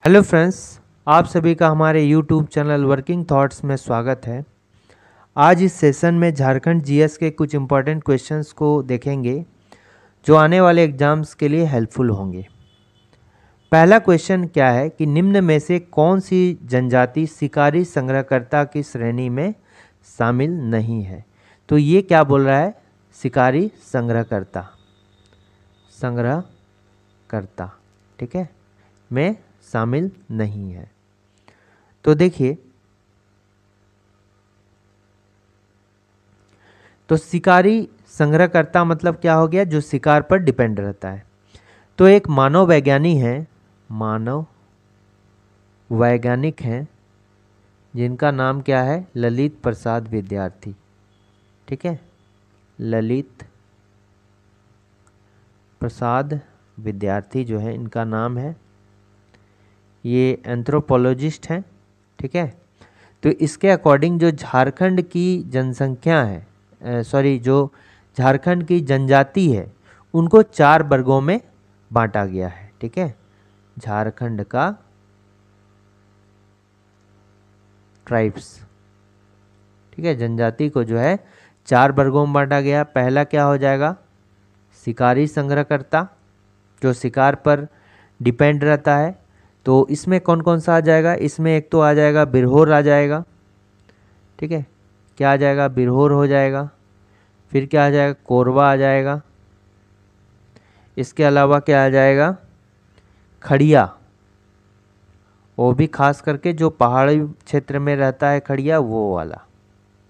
Hello friends, आप सभी का हमारे यूट्यूब चैनल वर्किंग थॉट्स में स्वागत है। आज इस सेशन में झारखंड जीएस के कुछ इम्पॉर्टेंट क्वेश्चंस को देखेंगे जो आने वाले एग्जाम्स के लिए हेल्पफुल होंगे। पहला क्वेश्चन क्या है कि निम्न में से कौन सी जनजाति शिकारी संग्रहकर्ता की श्रेणी में शामिल नहीं है। तो ये क्या बोल रहा है, शिकारी संग्रहकर्ता, ठीक है, में शामिल नहीं है। तो देखिए, तो शिकारी संग्रहकर्ता मतलब क्या हो गया, जो शिकार पर डिपेंड रहता है। तो एक मानव वैज्ञानिक हैं जिनका नाम क्या है, ललित प्रसाद विद्यार्थी। ठीक है, ललित प्रसाद विद्यार्थी जो है इनका नाम है, ये एंथ्रोपोलॉजिस्ट हैं। ठीक है, तो इसके अकॉर्डिंग जो झारखंड की जनसंख्या है, जो झारखंड की जनजाति है, उनको 4 वर्गों में बांटा गया है। ठीक है, झारखंड का ट्राइब्स, ठीक है, जनजाति को जो है 4 वर्गों में बांटा गया। पहला क्या हो जाएगा, शिकारी संग्रहकर्ता, जो शिकार पर डिपेंड रहता है। तो इसमें कौन कौन सा आ जाएगा, इसमें एक तो आ जाएगा बिरहोर आ जाएगा। ठीक है, क्या आ जाएगा, बिरहोर हो जाएगा। फिर क्या आ जाएगा, कोरवा आ जाएगा। इसके अलावा क्या आ जाएगा, खड़िया, वो भी खास करके जो पहाड़ी क्षेत्र में रहता है खड़िया, वो वाला।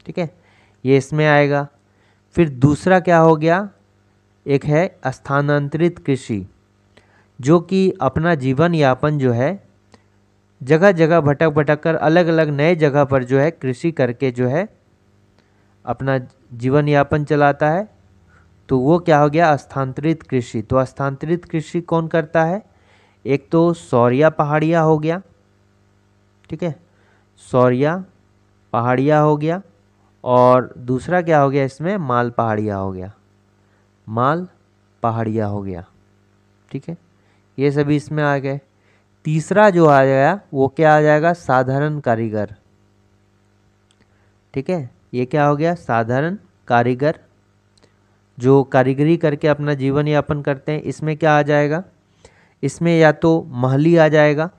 ठीक है, ये इसमें आएगा। फिर दूसरा क्या हो गया, एक है स्थानांतरित कृषि, जो कि अपना जीवन यापन जो है जगह जगह भटक भटक कर अलग अलग नए जगह पर जो है कृषि करके जो है अपना जीवन यापन चलाता है। तो वो क्या हो गया, स्थानांतरित कृषि। तो स्थानांतरित कृषि कौन करता है, एक तो सौरिया पहाड़िया हो गया। ठीक है, सौरिया पहाड़िया हो गया, और दूसरा क्या हो गया, इसमें माल पहाड़िया हो गया, माल पहाड़िया हो गया। ठीक है, ये सभी इसमें आ गए। तीसरा जो आ गया वो क्या आ जाएगा, साधारण कारीगर। ठीक है, ये क्या हो गया, साधारण कारीगर, जो कारीगरी करके अपना जीवन यापन करते हैं। इसमें क्या आ जाएगा, इसमें या तो महली आ जाएगा।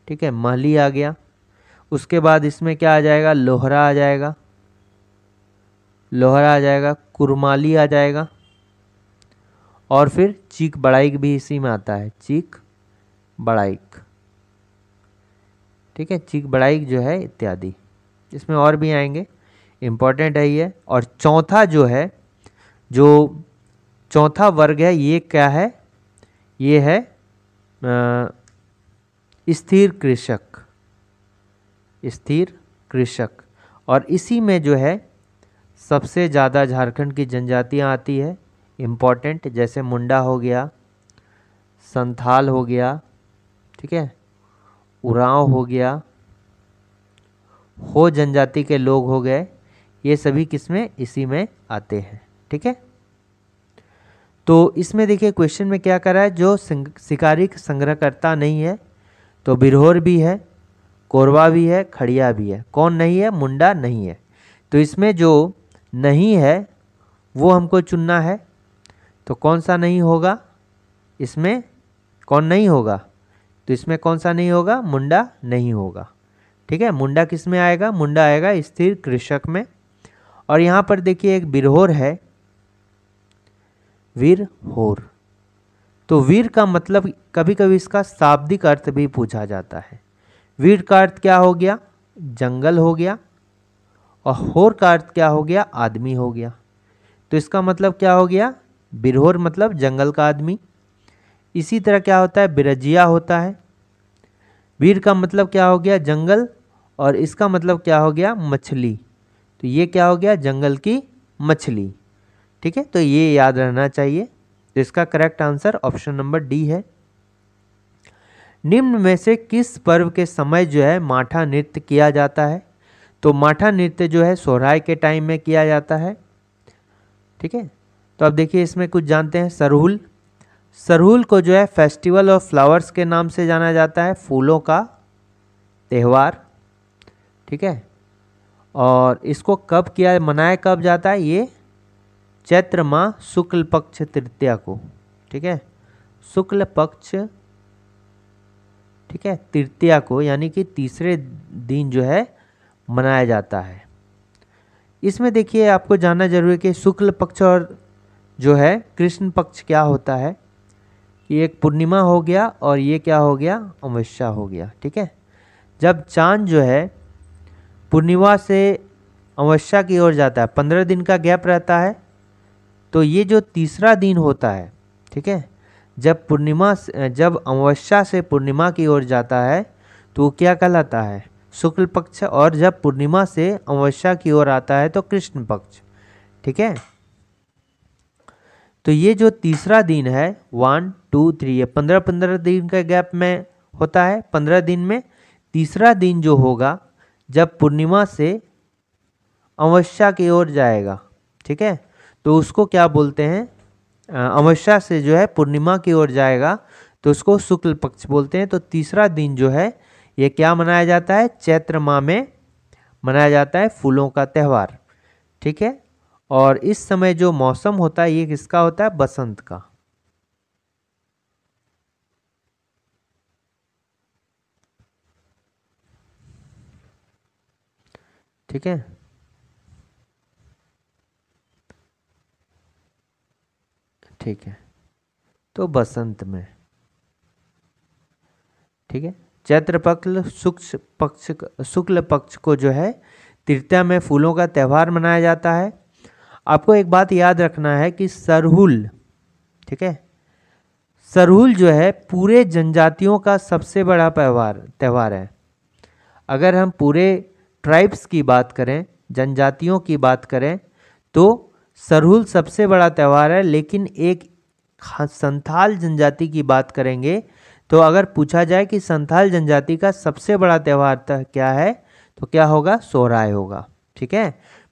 ठीक है, महली आ गया। उसके बाद इसमें क्या आ जाएगा, लोहरा आ जाएगा, लोहरा आ जाएगा, कुरमाली आ जाएगा, और फिर चीक बड़ाइक भी इसी में आता है, चीक बड़ाइक। ठीक है, चीक बड़ाइक जो है इत्यादि, इसमें और भी आएंगे, इम्पोर्टेंट है ये। और चौथा जो है, जो चौथा वर्ग है, ये क्या है, ये है स्थिर कृषक, स्थिर कृषक। और इसी में जो है सबसे ज़्यादा झारखंड की जनजातियां आती है इम्पोर्टेंट, जैसे मुंडा हो गया, संथाल हो गया, ठीक है, उरांव हो गया, हो जनजाति के लोग हो गए। ये सभी किसमें, इसी में आते हैं। ठीक है, तो इसमें देखिए क्वेश्चन में क्या करा है, जो शिकारी संग्रहकर्ता नहीं है, तो बिरहोर भी है, कोरवा भी है, खड़िया भी है। कौन नहीं है, मुंडा नहीं है। तो इसमें जो नहीं है वो हमको चुनना है। तो कौन सा नहीं होगा, इसमें कौन नहीं होगा, तो इसमें कौन सा नहीं होगा, मुंडा नहीं होगा। ठीक है, मुंडा किस में आएगा, मुंडा आएगा स्थिर कृषक में। और यहाँ पर देखिए एक बिरहोर है, वीरहोर। तो वीर का मतलब कभी कभी इसका शाब्दिक अर्थ भी पूछा जाता है। वीर का अर्थ क्या हो गया, जंगल हो गया, और होर का अर्थ क्या हो गया, आदमी हो गया। तो इसका मतलब क्या हो गया, बिरहोर मतलब जंगल का आदमी। इसी तरह क्या होता है, बिरजिया होता है। वीर का मतलब क्या हो गया, जंगल, और इसका मतलब क्या हो गया, मछली। तो ये क्या हो गया, जंगल की मछली। ठीक है, तो ये याद रहना चाहिए। तो इसका correct answer option number D है। निम्न में से किस पर्व के समय जो है माठा नृत्य किया जाता है। तो माठा नृत्य जो है सोहराय के टाइम में किया जाता है। ठीक है, तो अब देखिए इसमें कुछ जानते हैं। सरहुल, सरहुल को जो है फेस्टिवल ऑफ फ्लावर्स के नाम से जाना जाता है, फूलों का त्यौहार, ठीक है। और इसको कब मनाया कब जाता है, ये चैत्र माह शुक्ल पक्ष तृतीया को, ठीक है, शुक्ल पक्ष, ठीक है, तृतीया को, यानी कि तीसरे दिन जो है मनाया जाता है। इसमें देखिए आपको जानना जरूरी है कि शुक्ल पक्ष और जो है कृष्ण पक्ष क्या होता है, कि एक पूर्णिमा हो गया और ये क्या हो गया, अमावस्या हो गया, ठीक है। जब चांद जो है पूर्णिमा से अमावस्या की ओर जाता है, 15 दिन का गैप रहता है, तो ये जो तीसरा दिन होता है, ठीक है, जब अमावस्या से पूर्णिमा की ओर जाता है तो क्या कहलाता है, शुक्ल पक्ष, और जब पूर्णिमा से अमावस्या की ओर आता है तो कृष्ण पक्ष, ठीक है। तो ये जो तीसरा दिन है 1 2 3, ये 15 दिन का गैप में होता है। 15 दिन में तीसरा दिन जो होगा जब पूर्णिमा से अमावस्या की ओर जाएगा, ठीक है, तो उसको क्या बोलते हैं, अमावस्या से जो है पूर्णिमा की ओर जाएगा तो उसको शुक्ल पक्ष बोलते हैं। तो तीसरा दिन जो है ये क्या मनाया जाता है, चैत्र माह में मनाया जाता है, फूलों का त्यौहार, ठीक है। और इस समय जो मौसम होता है ये किसका होता है, बसंत का, ठीक है। ठीक है, तो बसंत में, ठीक है, चैत्र पक्ष शुक्ल पक्ष को जो है तृतीया में फूलों का त्यौहार मनाया जाता है। आपको एक बात याद रखना है कि सरहुल, ठीक है, सरहुल जो है पूरे जनजातियों का सबसे बड़ा त्यौहार है। अगर हम पूरे ट्राइब्स की बात करें, जनजातियों की बात करें, तो सरहुल सबसे बड़ा त्यौहार है। लेकिन एक संथाल जनजाति की बात करेंगे तो अगर पूछा जाए कि संथाल जनजाति का सबसे बड़ा त्यौहार क्या है, तो क्या होगा, सोहराय होगा, ठीक है।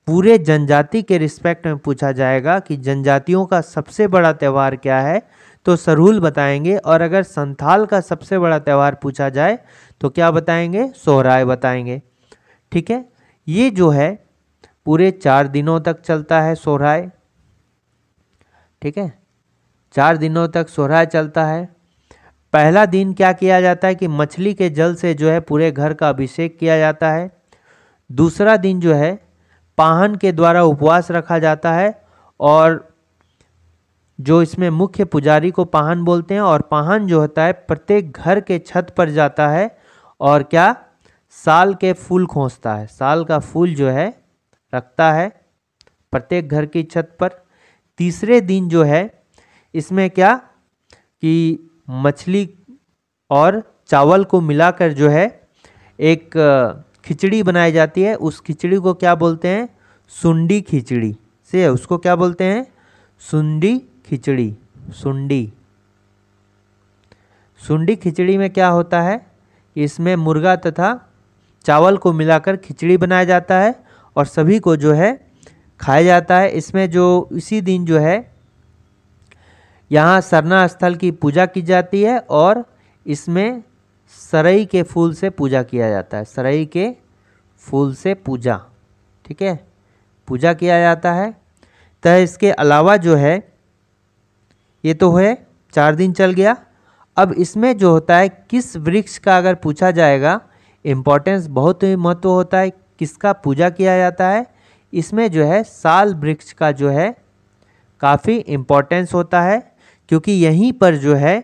पूरे जनजाति के रिस्पेक्ट में पूछा जाएगा कि जनजातियों का सबसे बड़ा त्यौहार क्या है, तो सरहुल बताएंगे। और अगर संथाल का सबसे बड़ा त्यौहार पूछा जाए तो क्या बताएंगे, सोहराय बताएंगे, ठीक है। ये जो है पूरे 4 दिनों तक चलता है सोहराय, ठीक है, 4 दिनों तक सोहराय चलता है। पहला दिन क्या किया जाता है कि मछली के जल से जो है पूरे घर का अभिषेक किया जाता है। दूसरा दिन जो है पाहन के द्वारा उपवास रखा जाता है, और जो इसमें मुख्य पुजारी को पाहन बोलते हैं। और पाहन जो होता है प्रत्येक घर के छत पर जाता है और क्या, साल के फूल खोसता है, साल का फूल जो है रखता है प्रत्येक घर की छत पर। तीसरे दिन जो है इसमें क्या कि मछली और चावल को मिलाकर जो है एक खिचड़ी बनाई जाती है। उस खिचड़ी को क्या बोलते हैं, सुंडी खिचड़ी से, उसको क्या बोलते हैं, सुंडी खिचड़ी, सुंडी खिचड़ी में क्या होता है, इसमें मुर्गा तथा चावल को मिलाकर खिचड़ी बनाया जाता है और सभी को जो है खाया जाता है। इसमें जो इसी दिन जो है यहाँ सरना स्थल की पूजा की जाती है और इसमें सरई के फूल से पूजा किया जाता है, सरई के फूल से पूजा, ठीक है, पूजा किया जाता है। तो इसके अलावा जो है ये तो है 4 दिन चल गया। अब इसमें जो होता है किस वृक्ष का अगर पूछा जाएगा, इम्पोर्टेंस बहुत ही महत्व होता है, किसका पूजा किया जाता है, इसमें जो है साल वृक्ष का जो है काफ़ी इम्पोर्टेंस होता है, क्योंकि यहीं पर जो है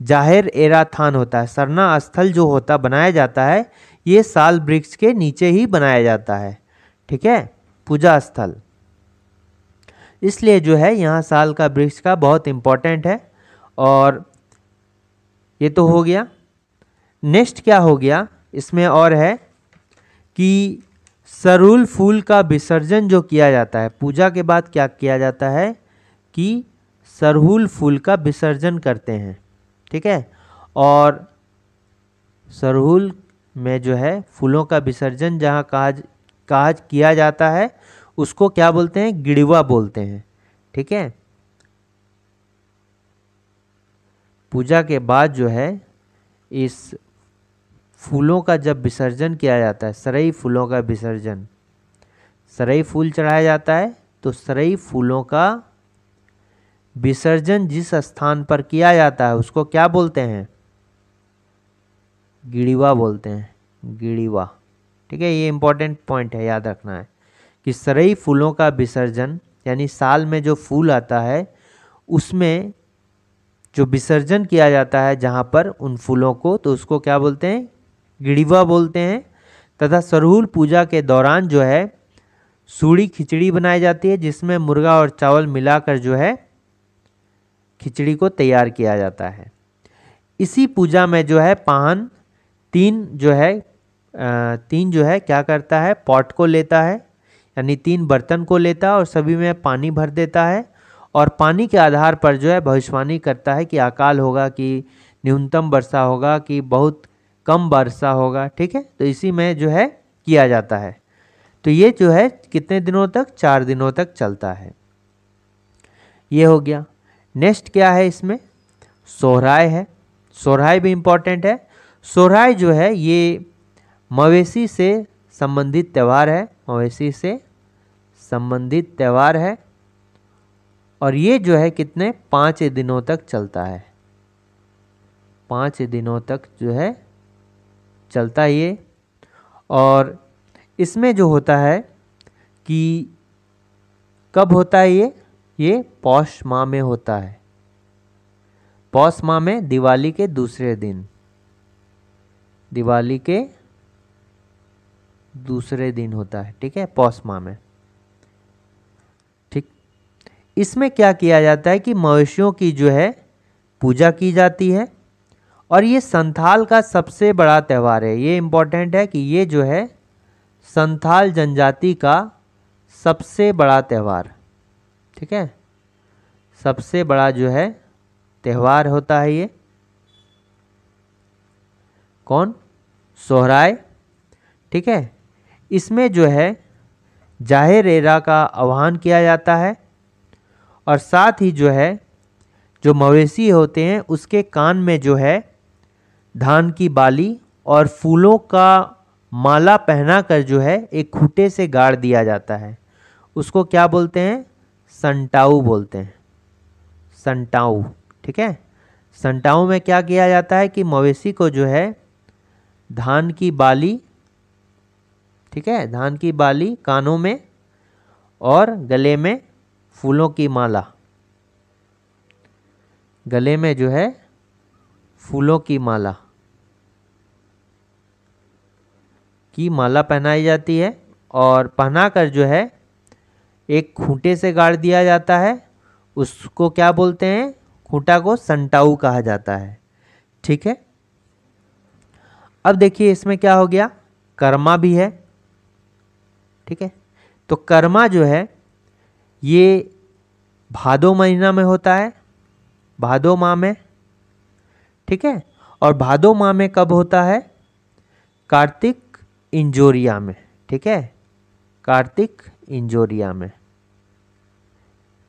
जाहिर एरा थान होता है, सरना स्थल जो होता बनाया जाता है ये साल वृक्ष के नीचे ही बनाया जाता है, ठीक है, पूजा स्थल। इसलिए जो है यहाँ साल का वृक्ष का बहुत इम्पोर्टेंट है। और ये तो हो गया। नेक्स्ट क्या हो गया इसमें और है कि सरहुल फूल का विसर्जन जो किया जाता है, पूजा के बाद क्या किया जाता है कि सरहुल फूल का विसर्जन करते हैं, ठीक है। और सरहुल में जो है फूलों का विसर्जन जहाँ कहा किया जाता है उसको क्या बोलते हैं, गिड़वा बोलते हैं, ठीक है। पूजा के बाद जो है इस फूलों का जब विसर्जन किया जाता है, सरई फूलों का विसर्जन, सरई फूल चढ़ाया जाता है, तो सरई फूलों का विसर्जन जिस स्थान पर किया जाता है उसको क्या बोलते हैं? गिड़िवा बोलते हैं, गिड़िवा। ठीक है, ये इंपॉर्टेंट पॉइंट है, याद रखना है कि सरई फूलों का विसर्जन यानी साल में जो फूल आता है उसमें जो विसर्जन किया जाता है जहाँ पर उन फूलों को, तो उसको क्या बोलते हैं? गिड़िवा बोलते हैं। तथा सरहुल पूजा के दौरान जो है सूड़ी खिचड़ी बनाई जाती है, जिसमें मुर्गा और चावल मिलाकर जो है खिचड़ी को तैयार किया जाता है। इसी पूजा में जो है पाहन तीन जो है क्या करता है? पॉट को लेता है, यानी 3 बर्तन को लेता है और सभी में पानी भर देता है और पानी के आधार पर जो है भविष्यवाणी करता है कि अकाल होगा, कि न्यूनतम वर्षा होगा, कि बहुत कम वर्षा होगा। ठीक है, तो इसी में जो है किया जाता है। तो ये जो है कितने दिनों तक? 4 दिनों तक चलता है। ये हो गया। नेक्स्ट क्या है इसमें? सोहराय है। सोहराय भी इम्पोर्टेंट है। सोहराय जो है ये मवेशी से संबंधित त्यौहार है, मवेशी से संबंधित त्यौहार है और ये जो है कितने? 5 दिनों तक चलता है। 5 दिनों तक जो है चलता है ये। और इसमें जो होता है कि कब होता है ये पौष माह में होता है। पौष माह में दिवाली के दूसरे दिन, दिवाली के दूसरे दिन होता है। ठीक है, पौष माह में। ठीक, इसमें क्या किया जाता है कि मवेशियों की जो है पूजा की जाती है और ये संथाल का सबसे बड़ा त्यौहार है। ये इम्पोर्टेंट है कि ये जो है संथाल जनजाति का सबसे बड़ा त्यौहार, ठीक है, सबसे बड़ा जो है त्यौहार होता है ये। कौन? सोहराय। ठीक है, इसमें जो है जाहेरेरा का आह्वान किया जाता है और साथ ही जो है जो मवेशी होते हैं उसके कान में जो है धान की बाली और फूलों का माला पहनाकर जो है एक खूंटे से गाड़ दिया जाता है। उसको क्या बोलते हैं? संटाऊ बोलते हैं, संटाऊ। ठीक है, संटाऊ में क्या किया जाता है कि मवेशी को जो है धान की बाली, ठीक है, धान की बाली कानों में और गले में फूलों की माला, गले में जो है फूलों की माला पहनाई जाती है और पहनाकर जो है एक खूंटे से गाड़ दिया जाता है। उसको क्या बोलते हैं? खूंटा को संटाऊ कहा जाता है। ठीक है, अब देखिए इसमें क्या हो गया, कर्मा भी है। ठीक है, तो कर्मा जो है ये भादो महीना में होता है, भादो माह में। ठीक है, और भादो माह में कब होता है? कार्तिक इंजोरिया में। ठीक है, कार्तिक इंजोरिया में,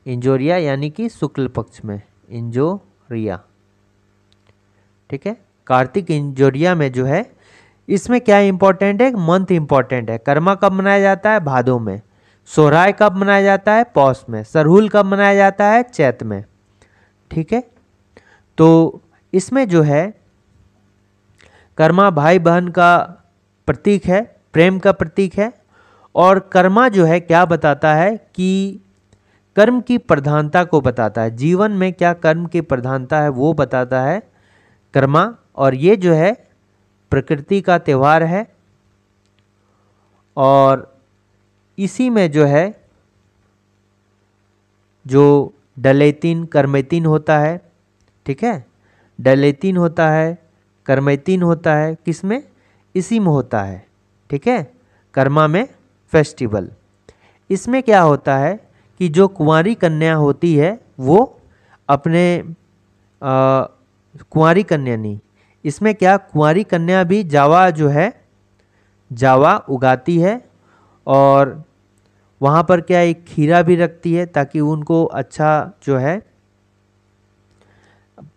इंजोरिया यानी कि शुक्ल पक्ष में, इंजोरिया। ठीक है, कार्तिक इंजोरिया में जो है, इसमें क्या इंपॉर्टेंट है? मंथ इंपॉर्टेंट है। कर्मा कब मनाया जाता है? भादो में। सोहराय कब मनाया जाता है? पौष में। सरहुल कब मनाया जाता है? चैत में। ठीक है, तो इसमें जो है कर्मा भाई बहन का प्रतीक है, प्रेम का प्रतीक है। और कर्मा जो है क्या बताता है कि कर्म की प्रधानता को बताता है, जीवन में क्या कर्म की प्रधानता है वो बताता है कर्मा। और ये जो है प्रकृति का त्यौहार है और इसी में जो है जो डलेतीन कर्मेतीन होता है। ठीक है, डलेतीन होता है, कर्मेतीन होता है, किसमें? इसी में होता है। ठीक है, कर्मा में फेस्टिवल। इसमें क्या होता है कि जो कुंवारी कन्या होती है वो अपने कुंवारी कन्या नहीं, इसमें क्या कुंवारी कन्या भी जावा जो है जावा उगाती है और वहाँ पर क्या एक खीरा भी रखती है ताकि उनको अच्छा जो है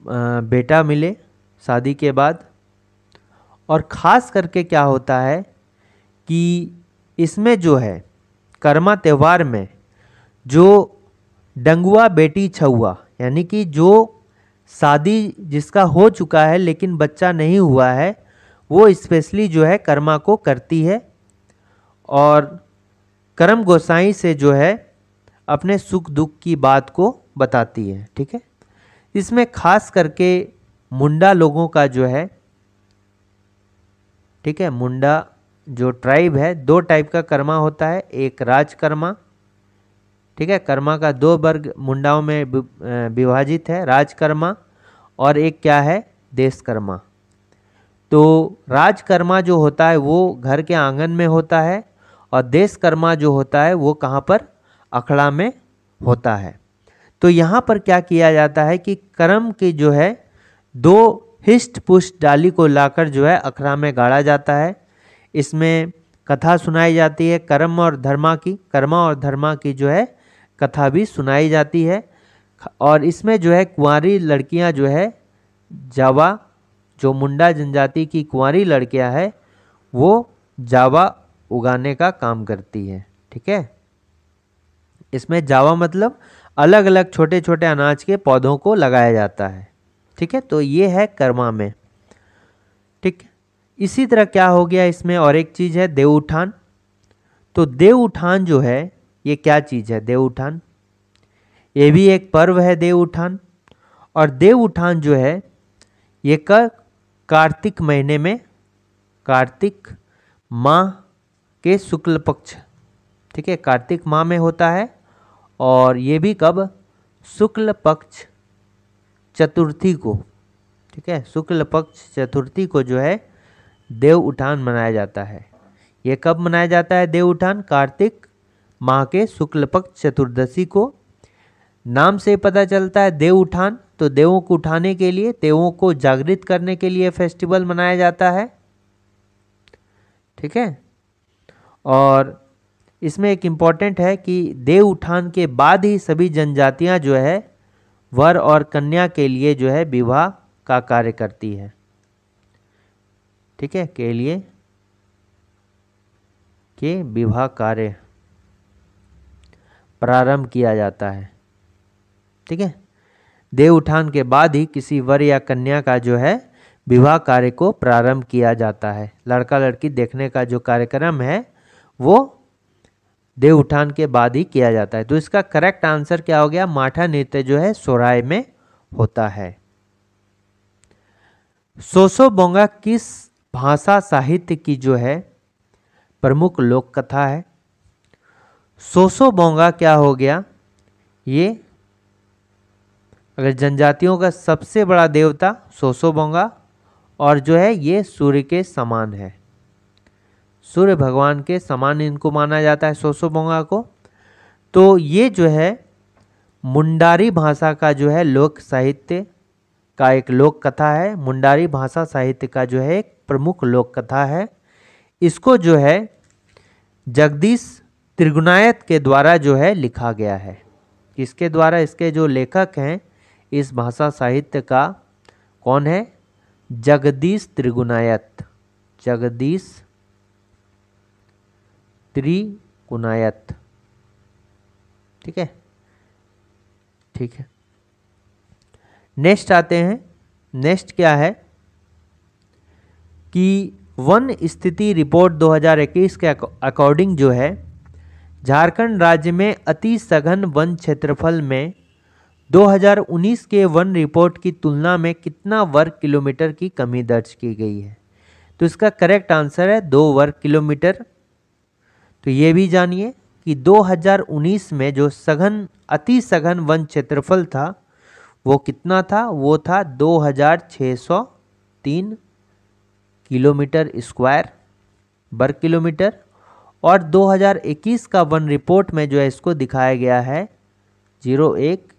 बेटा मिले शादी के बाद। और ख़ास करके क्या होता है कि इसमें जो है कर्मा त्यौहार में जो डंगुआ बेटी छुआ, यानी कि जो शादी जिसका हो चुका है लेकिन बच्चा नहीं हुआ है, वो स्पेशली जो है कर्मा को करती है और कर्म गोसाई से जो है अपने सुख दुख की बात को बताती है। ठीक है, इसमें खास करके मुंडा लोगों का जो है, ठीक है, मुंडा जो ट्राइब है, दो टाइप का कर्मा होता है, एक राजकर्मा, ठीक है, कर्मा का दो वर्ग मुंडाओं में विभाजित है, राजकर्मा और एक क्या है, देशकर्मा। तो राजकर्मा जो होता है वो घर के आंगन में होता है और देशकर्मा जो होता है वो कहाँ पर, अखड़ा में होता है। तो यहाँ पर क्या किया जाता है कि कर्म की जो है दो हिष्ट पुष्ट डाली को लाकर जो है अखड़ा में गाड़ा जाता है। इसमें कथा सुनाई जाती है कर्मा और धर्मा की जो है कथा भी सुनाई जाती है। और इसमें जो है कुंवारी लड़कियां जो है, जावा जो मुंडा जनजाति की कुंवारी लड़कियां है वो जावा उगाने का काम करती है। ठीक है, इसमें जावा मतलब अलग अलग छोटे छोटे अनाज के पौधों को लगाया जाता है। ठीक है, तो ये है कर्मा में। ठीक, इसी तरह क्या हो गया इसमें और एक चीज़ है देव उठान। तो देव उठान जो है ये क्या चीज़ है, देव उठान ये भी एक पर्व है देव उठान। और देव उठान जो है ये कार्तिक महीने में, कार्तिक माह के शुक्ल पक्ष, ठीक है, कार्तिक माह में होता है। और ये भी कब, शुक्ल पक्ष चतुर्थी को, ठीक है, शुक्ल पक्ष चतुर्थी को जो है देव उठान मनाया जाता है। ये कब मनाया जाता है देव उठान, कार्तिक माह के शुक्ल पक्ष चतुर्दशी को। नाम से पता चलता है देव उठान, तो देवों को उठाने के लिए, देवों को जागृत करने के लिए फेस्टिवल मनाया जाता है। ठीक है, और इसमें एक इम्पॉर्टेंट है कि देव उठान के बाद ही सभी जनजातियां जो है वर और कन्या के लिए जो है विवाह का कार्य करती है। ठीक है, के लिए के विवाह कार्य प्रारंभ किया जाता है। ठीक है, देव उठान के बाद ही किसी वर या कन्या का जो है विवाह कार्य को प्रारंभ किया जाता है। लड़का लड़की देखने का जो कार्यक्रम है वो देव उठान के बाद ही किया जाता है। तो इसका करेक्ट आंसर क्या हो गया, माठा नृत्य जो है सोराय में होता है। सोसो बोंगा किस भाषा साहित्य की जो है प्रमुख लोक कथा है। सोसो बोंगा क्या हो गया, ये अगर जनजातियों का सबसे बड़ा देवता सोसो बोंगा, और जो है ये सूर्य के समान है, सूर्य भगवान के समान इनको माना जाता है सोसो बोंगा को। तो ये जो है मुंडारी भाषा का जो है लोक साहित्य का एक लोक कथा है। मुंडारी भाषा साहित्य का जो है एक प्रमुख लोक कथा है। इसको जो है जगदीश त्रिगुणायत के द्वारा जो है लिखा गया है। किसके द्वारा, इसके जो लेखक हैं इस भाषा साहित्य का कौन है, जगदीश त्रिगुणायत, जगदीश त्रिगुणायत। ठीक है, ठीक है, नेक्स्ट आते हैं। नेक्स्ट क्या है कि वन स्थिति रिपोर्ट 2021 के अकॉर्डिंग जो है झारखंड राज्य में अति सघन वन क्षेत्रफल में 2019 के वन रिपोर्ट की तुलना में कितना वर्ग किलोमीटर की कमी दर्ज की गई है। तो इसका करेक्ट आंसर है 2 वर्ग किलोमीटर। तो ये भी जानिए कि 2019 में जो सघन अति सघन वन क्षेत्रफल था वो कितना था, वो था 2603 किलोमीटर स्क्वायर वर्ग किलोमीटर। और 2021 का वन रिपोर्ट में जो है इसको दिखाया गया है 01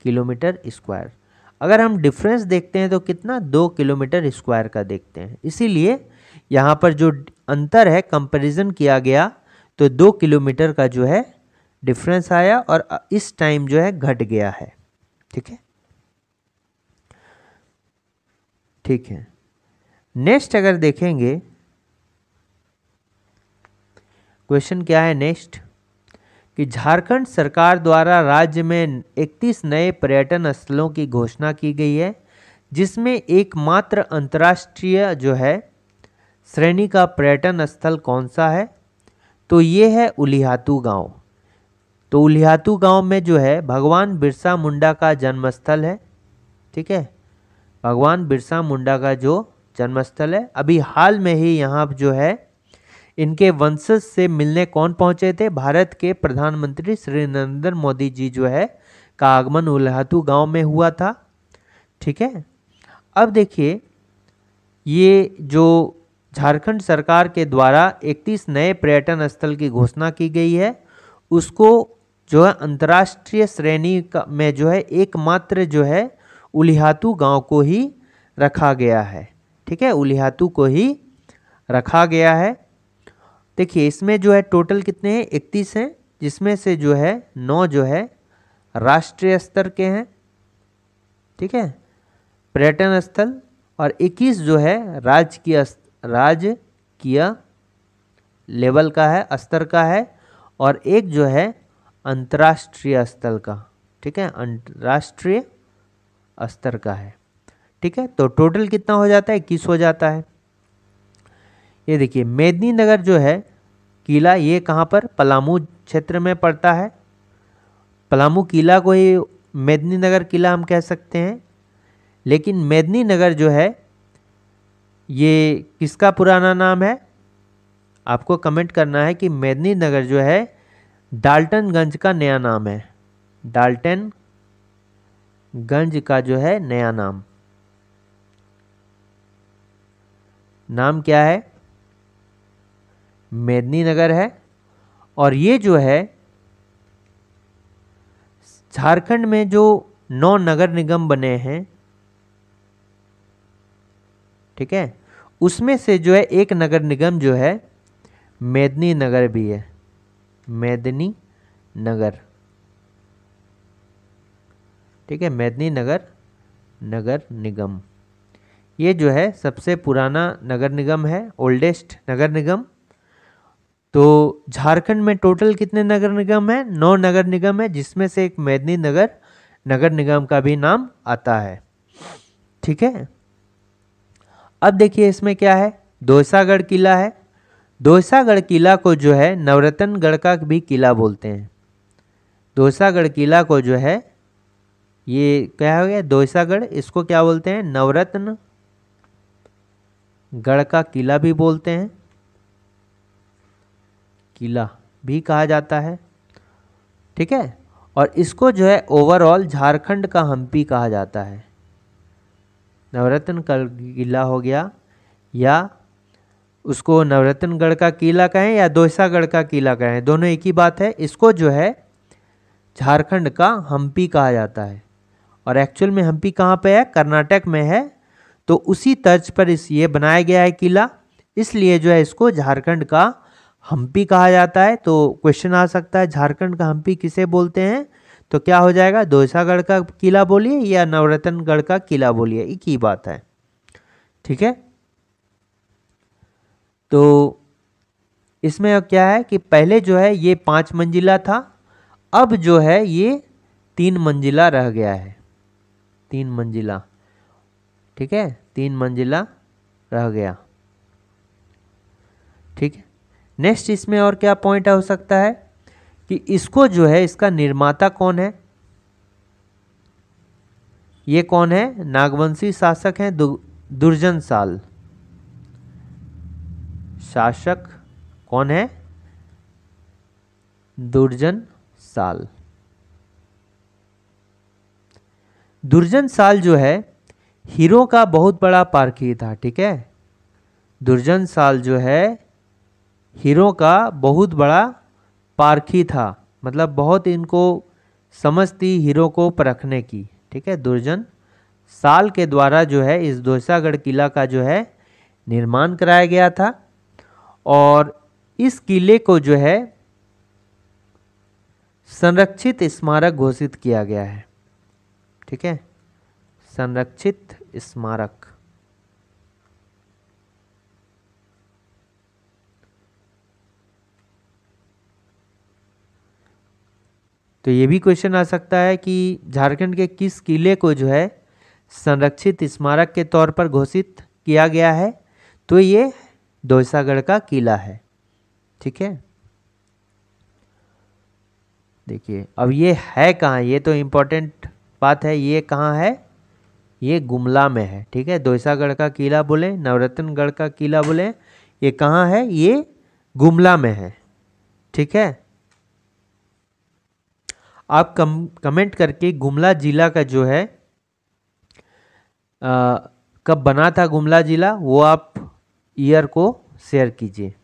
किलोमीटर स्क्वायर। अगर हम डिफरेंस देखते हैं तो कितना, 2 किलोमीटर स्क्वायर का देखते हैं। इसीलिए यहाँ पर जो अंतर है कंपैरिजन किया गया तो 2 किलोमीटर का जो है डिफरेंस आया और इस टाइम जो है घट गया है। ठीक है, ठीक है, नेक्स्ट अगर देखेंगे क्वेश्चन क्या है नेक्स्ट, कि झारखंड सरकार द्वारा राज्य में 31 नए पर्यटन स्थलों की घोषणा की गई है, जिसमें एकमात्र अंतर्राष्ट्रीय जो है श्रेणी का पर्यटन स्थल कौन सा है, तो ये है उलिहातू गांव। तो उलिहातू गांव में जो है भगवान बिरसा मुंडा का जन्मस्थल है। ठीक है, भगवान बिरसा मुंडा का जो जन्मस्थल है। अभी हाल में ही यहाँ जो है इनके वंशज से मिलने कौन पहुंचे थे, भारत के प्रधानमंत्री श्री नरेंद्र मोदी जी जो है का आगमन उलिहातू गांव में हुआ था। ठीक है, अब देखिए ये जो झारखंड सरकार के द्वारा 31 नए पर्यटन स्थल की घोषणा की गई है, उसको जो है अंतर्राष्ट्रीय श्रेणी का में जो है एकमात्र जो है उलिहातू गांव को ही रखा गया है। ठीक है, उलिहातू को ही रखा गया है। देखिए इसमें जो है टोटल कितने हैं, 31 हैं, जिसमें से जो है 9 जो है राष्ट्रीय स्तर के हैं। ठीक है, पर्यटन स्थल, और 21 जो है राजकीय लेवल का है, स्तर का है, और एक जो है अंतर्राष्ट्रीय स्तर का। ठीक है, अंतर्राष्ट्रीय स्तर का है। ठीक है, तो टोटल कितना हो जाता है, 21 हो जाता है। ये देखिए मेदिनीनगर जो है किला, ये कहाँ पर, पलामू क्षेत्र में पड़ता है। पलामू किला को ही मेदिनीनगर किला हम कह सकते हैं। लेकिन मेदिनीनगर जो है ये किसका पुराना नाम है, आपको कमेंट करना है कि मेदिनीनगर जो है डाल्टनगंज का नया नाम है। डाल्टनगंज का जो है नया नाम क्या है, मेदिनीनगर है। और ये जो है झारखंड में जो 9 नगर निगम बने हैं, ठीक है, उसमें से जो है एक नगर निगम जो है मेदिनीनगर भी है, मेदिनीनगर। ठीक है, मेदिनीनगर नगर निगम, ये जो है सबसे पुराना नगर निगम है, ओल्डेस्ट नगर निगम। तो झारखंड में टोटल कितने नगर निगम है, 9 नगर निगम है, जिसमें से एक मेदिनीनगर नगर निगम का भी नाम आता है। ठीक है, अब देखिए इसमें क्या है, दोसागढ़ किला है। दोसागढ़ किला को जो है नवरत्नगढ़ का भी किला बोलते हैं। दोसागढ़ किला को जो है, ये क्या हो गया दोसागढ़, इसको क्या बोलते हैं, नवरत्नगढ़ का किला भी बोलते हैं, किला भी कहा जाता है। ठीक है, और इसको जो है ओवरऑल झारखंड का हम्पी कहा जाता है। नवरत्नगढ़ किला हो गया, या उसको नवरत्नगढ़ का किला कहें या दोसागढ़ का किला कहें, दोनों एक ही बात है। इसको जो है झारखंड का हम्पी कहा जाता है, और एक्चुअल में हम्पी कहाँ पे है, कर्नाटक में है। तो उसी तर्ज पर ये बनाया गया है किला, इसलिए जो है इसको झारखंड का हम्पी कहा जाता है। तो क्वेश्चन आ सकता है झारखंड का हम्पी किसे बोलते हैं, तो क्या हो जाएगा, दोसागढ़ का किला बोलिए या नवरत्नगढ़ का किला बोलिए, एक ही बात है। ठीक है, तो इसमें अब क्या है कि पहले जो है ये 5 मंजिला था, अब जो है ये 3 मंजिला रह गया है, 3 मंजिला। ठीक है, 3 मंजिला रह गया। ठीक है, नेक्स्ट इसमें और क्या पॉइंट हो सकता है कि इसको जो है इसका निर्माता कौन है, ये कौन है, नागवंशी शासक हैं दुर्जन साल। शासक कौन है, दुर्जन साल। दुर्जन साल जो है हीरो का बहुत बड़ा पारखी था। ठीक है, दुर्जन साल जो है हीरो का बहुत बड़ा पारखी था, मतलब बहुत इनको समझ थी हीरो को परखने की। ठीक है, दुर्जन साल के द्वारा जो है इस दोसागढ़ किला का जो है निर्माण कराया गया था, और इस किले को जो है संरक्षित स्मारक घोषित किया गया है। ठीक है, संरक्षित स्मारक। तो ये भी क्वेश्चन आ सकता है कि झारखंड के किस किले को जो है संरक्षित स्मारक के तौर पर घोषित किया गया है, तो ये दोसागढ़ का किला है। ठीक है, देखिए अब ये है कहाँ, ये तो इम्पोर्टेंट बात है, ये कहाँ है, ये गुमला में है। ठीक है, दोसागढ़ का किला बोले, नवरत्नगढ़ का किला बोले, ये कहाँ है, ये गुमला में है। ठीक है, आप कमेंट करके गुमला जिला का जो है कब बना था गुमला जिला, वो आप ईयर को शेयर कीजिए।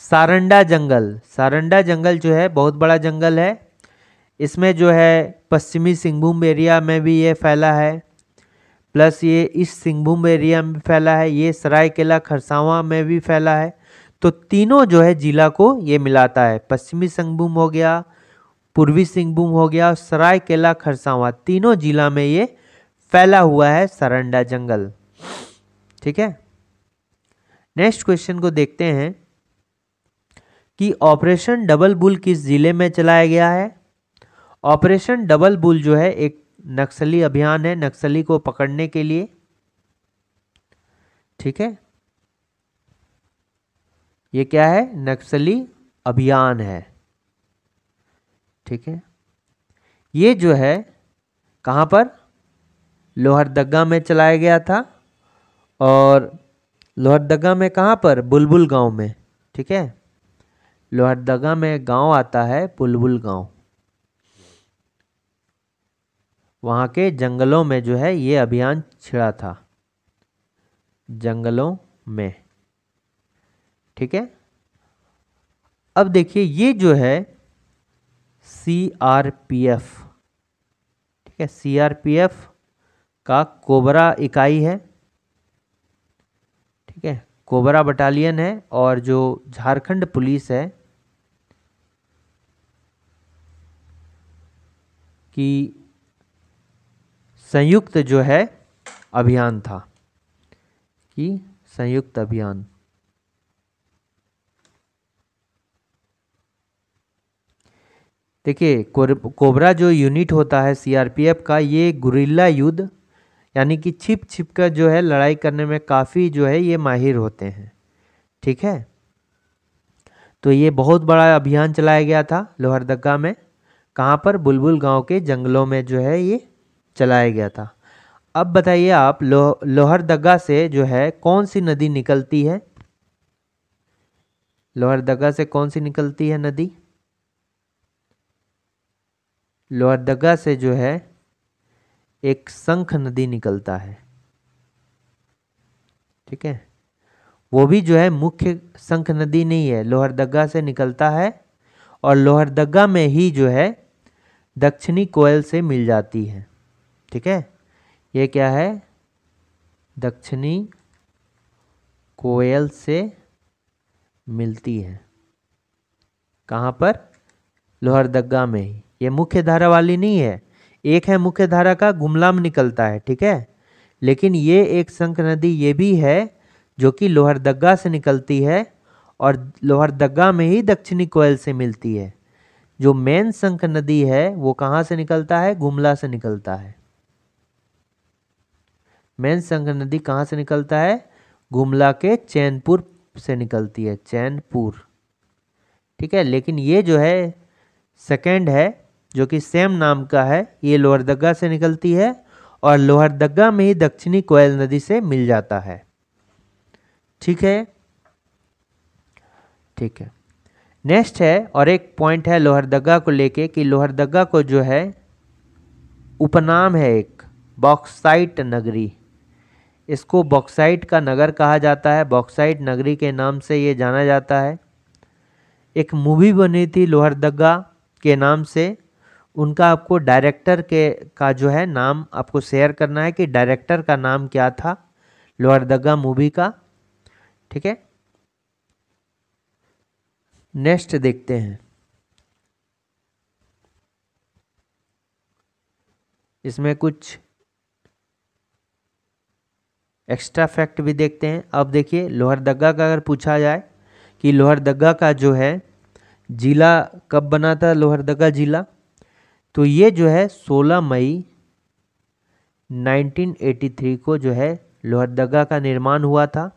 सारंडा जंगल, सारंडा जंगल जो है बहुत बड़ा जंगल है। इसमें जो है पश्चिमी सिंहभूम एरिया में भी ये फैला है, प्लस ये ईस्ट सिंहभूम एरिया में फैला है, ये सरायकेला खरसावां में भी फैला है। तो तीनों जो है जिला को ये मिलाता है, पश्चिमी सिंहभूम हो गया, पूर्वी सिंहभूम हो गया, सरायकेला खरसावां, तीनों जिला में ये फैला हुआ है सारंडा जंगल। ठीक है, नेक्स्ट क्वेश्चन को देखते हैं कि ऑपरेशन डबल बुल किस जिले में चलाया गया है। ऑपरेशन डबल बुल जो है एक नक्सली अभियान है, नक्सली को पकड़ने के लिए। ठीक है, ये क्या है, नक्सली अभियान है। ठीक है, ये जो है कहां पर, लोहरदगा में चलाया गया था, और लोहरदगा में कहां पर, बुलबुल गांव में। ठीक है, लोहरदगा में गांव आता है बुलबुल गांव, वहां के जंगलों में जो है ये अभियान छिड़ा था, जंगलों में। ठीक है, अब देखिए ये जो है सीआरपीएफ, ठीक है, सीआरपीएफ का कोबरा इकाई है। ठीक है, कोबरा बटालियन है, और जो झारखंड पुलिस है कि संयुक्त जो है अभियान था, कि संयुक्त अभियान। देखिए कोबरा जो यूनिट होता है सीआरपीएफ का, ये गुरिल्ला युद्ध यानी कि छिप छिप कर जो है लड़ाई करने में काफ़ी जो है ये माहिर होते हैं। ठीक है, तो ये बहुत बड़ा अभियान चलाया गया था लोहरदगा में, कहाँ पर, बुलबुल गांव के जंगलों में जो है ये चलाया गया था। अब बताइए आप, लोहरदगा से जो है कौन सी नदी निकलती है, लोहरदगा से कौन सी निकलती है नदी, लोहरदगा से जो है एक शंख नदी निकलता है। ठीक है, वो भी जो है मुख्य शंख नदी नहीं है, लोहरदगा से निकलता है, और लोहरदगा में ही जो है दक्षिणी कोयल से मिल जाती है। ठीक है, ये क्या है, दक्षिणी कोयल से मिलती है, कहाँ पर, लोहरदगा में ही। ये मुख्य धारा वाली नहीं है, एक है मुख्य धारा का गुमला में निकलता है। ठीक है, लेकिन ये एक शंख नदी ये भी है जो कि लोहरदगा से निकलती है, और लोहरदगा में ही दक्षिणी कोयल से मिलती है। जो मेन शंख नदी है वो कहाँ से निकलता है, गुमला से निकलता है। मेन शंख नदी कहाँ से निकलता है, गुमला के चैनपुर से निकलती है, चैनपुर। ठीक है, लेकिन ये जो है सेकंड है जो कि सेम नाम का है, ये लोहरदगा से निकलती है, और लोहरदगा में ही दक्षिणी कोयल नदी से मिल जाता है। ठीक है, ठीक है, नेक्स्ट है, और एक पॉइंट है लोहरदगा को लेके कि लोहरदगा को जो है उपनाम है एक, बॉक्साइट नगरी। इसको बॉक्साइट का नगर कहा जाता है, बॉक्साइट नगरी के नाम से ये जाना जाता है। एक मूवी बनी थी लोहरदगा के नाम से, उनका आपको डायरेक्टर का जो है नाम आपको शेयर करना है कि डायरेक्टर का नाम क्या था लोहरदगा मूवी का। ठीक है, नेक्स्ट देखते हैं, इसमें कुछ एक्स्ट्रा फैक्ट भी देखते हैं। अब देखिए लोहरदगा का अगर पूछा जाए कि लोहरदगा का जो है जिला कब बना था, लोहरदगा जिला, तो ये जो है 16 मई 1983 को जो है लोहरदगा का निर्माण हुआ था।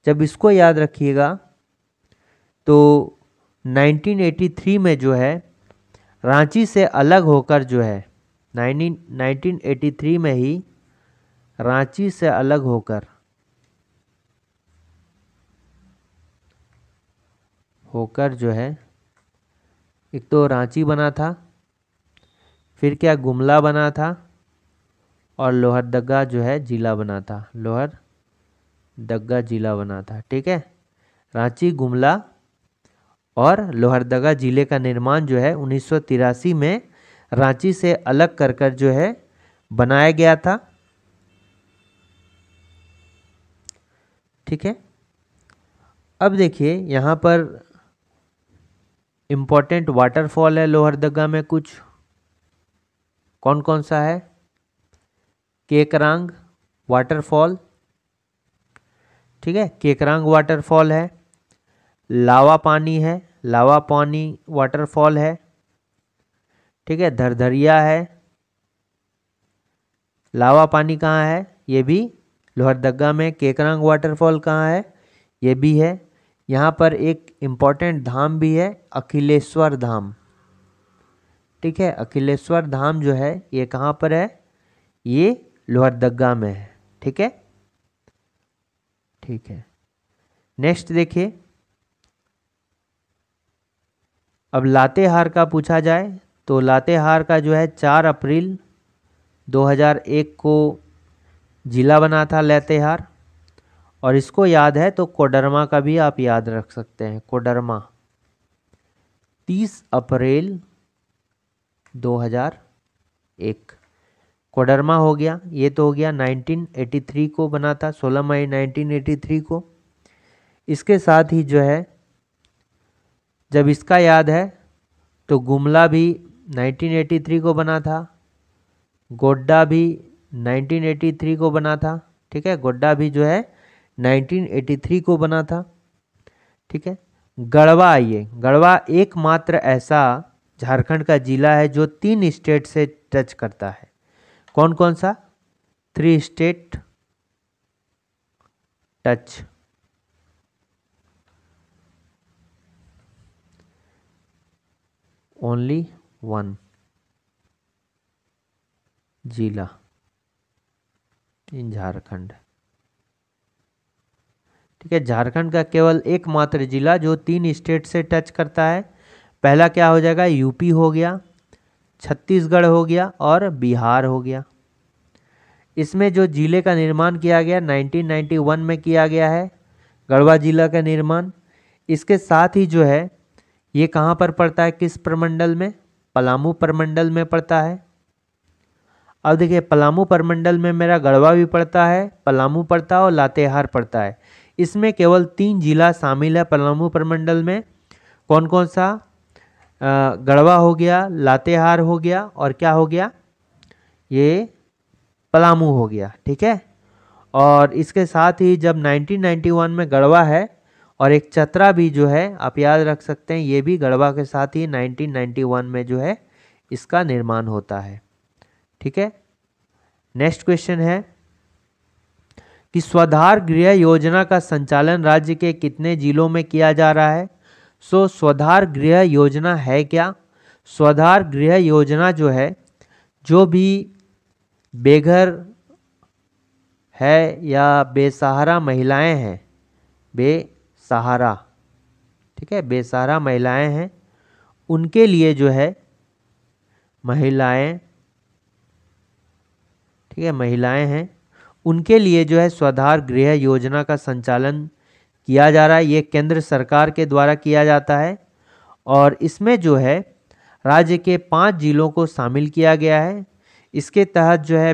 जब इसको याद रखिएगा तो 1983 में जो है रांची से अलग होकर जो है 1983 में ही रांची से अलग होकर जो है एक तो रांची बना था, फिर क्या गुमला बना था, और लोहरदगा जो है जिला बना था, लोहरदगा जिला बना था। ठीक है, रांची, गुमला और लोहरदगा जिले का निर्माण जो है 1983 में रांची से अलग कर जो है बनाया गया था। ठीक है, अब देखिए यहाँ पर इम्पोर्टेंट वाटरफॉल है लोहरदगा में। कुछ कौन कौन सा है? केकरांग वाटरफॉल, ठीक है, केकरांग वाटरफॉल है। लावा पानी है, लावा पानी वाटरफॉल है। ठीक है, धरधरिया है। लावा पानी कहाँ है? ये भी लोहरदगा में। केकरांग वाटरफॉल कहाँ है? ये भी है। यहाँ पर एक इम्पॉर्टेंट धाम भी है, अखिलेश्वर धाम। ठीक है, अखिलेश्वर धाम जो है ये कहाँ पर है? ये लोहरदगा में है। ठीक है, ठीक है। नेक्स्ट देखिए, अब लातेहार का पूछा जाए तो लातेहार का जो है 4 अप्रैल 2001 को जिला बना था लातेहार। और इसको याद है तो कोडरमा का भी आप याद रख सकते हैं। कोडरमा 30 अप्रैल 2001 कोडरमा हो गया। ये तो हो गया 1983 को बना था, 16 मई 1983 को। इसके साथ ही जो है जब इसका याद है तो गुमला भी 1983 को बना था, गोड्डा भी 1983 को बना था। ठीक है, गोड्डा भी जो है 1983 को बना था। ठीक है, गढ़वा आइए। गढ़वा एकमात्र ऐसा झारखंड का जिला है जो 3 स्टेट से टच करता है। कौन कौन सा? 3 स्टेट टच। ओनली 1 जिला इन झारखंड। ठीक है, झारखंड का केवल एकमात्र जिला जो 3 स्टेट से टच करता है। पहला क्या हो जाएगा? यूपी हो गया, छत्तीसगढ़ हो गया और बिहार हो गया। इसमें जो जिले का निर्माण किया गया 1991 में किया गया है, गढ़वा जिला का निर्माण। इसके साथ ही जो है ये कहाँ पर पड़ता है? किस प्रमंडल में? पलामू प्रमंडल में पड़ता है। अब देखिए, पलामू प्रमंडल में मेरा गढ़वा भी पड़ता है, पलामू पड़ता है और लातेहार पड़ता है। इसमें केवल 3 जिला शामिल है पलामू प्रमंडल में। कौन कौन सा? गढ़वा हो गया, लातेहार हो गया और क्या हो गया? ये पलामू हो गया। ठीक है, और इसके साथ ही जब 1991 में गढ़वा है और एक चतरा भी जो है आप याद रख सकते हैं, ये भी गढ़वा के साथ ही 1991 में जो है इसका निर्माण होता है। ठीक है, नेक्स्ट क्वेश्चन है कि स्वधार गृह योजना का संचालन राज्य के कितने जिलों में किया जा रहा है? स्वधार गृह योजना है क्या? स्वधार गृह योजना जो है, जो भी बेघर है या बेसहारा महिलाएं हैं, बेसहारा, ठीक है, बेसहारा महिलाएं हैं, उनके लिए जो है महिलाएं, ठीक है, महिलाएं हैं, उनके लिए जो है स्वधार गृह योजना का संचालन किया जा रहा है। ये केंद्र सरकार के द्वारा किया जाता है और इसमें जो है राज्य के 5 जिलों को शामिल किया गया है। इसके तहत जो है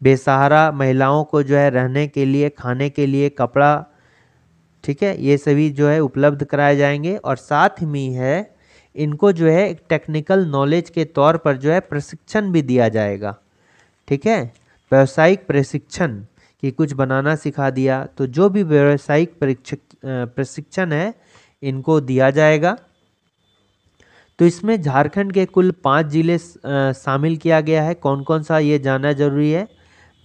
बेसहारा महिलाओं को जो है रहने के लिए, खाने के लिए, कपड़ा, ठीक है, ये सभी जो है उपलब्ध कराए जाएंगे। और साथ में है इनको जो है एक टेक्निकल नॉलेज के तौर पर जो है प्रशिक्षण भी दिया जाएगा। ठीक है, व्यावसायिक प्रशिक्षण कि कुछ बनाना सिखा दिया, तो जो भी व्यावसायिक प्रशिक्षण है इनको दिया जाएगा। तो तो इसमें झारखंड के कुल 5 जिले शामिल किया गया है। कौन कौन सा ये जानना जरूरी है।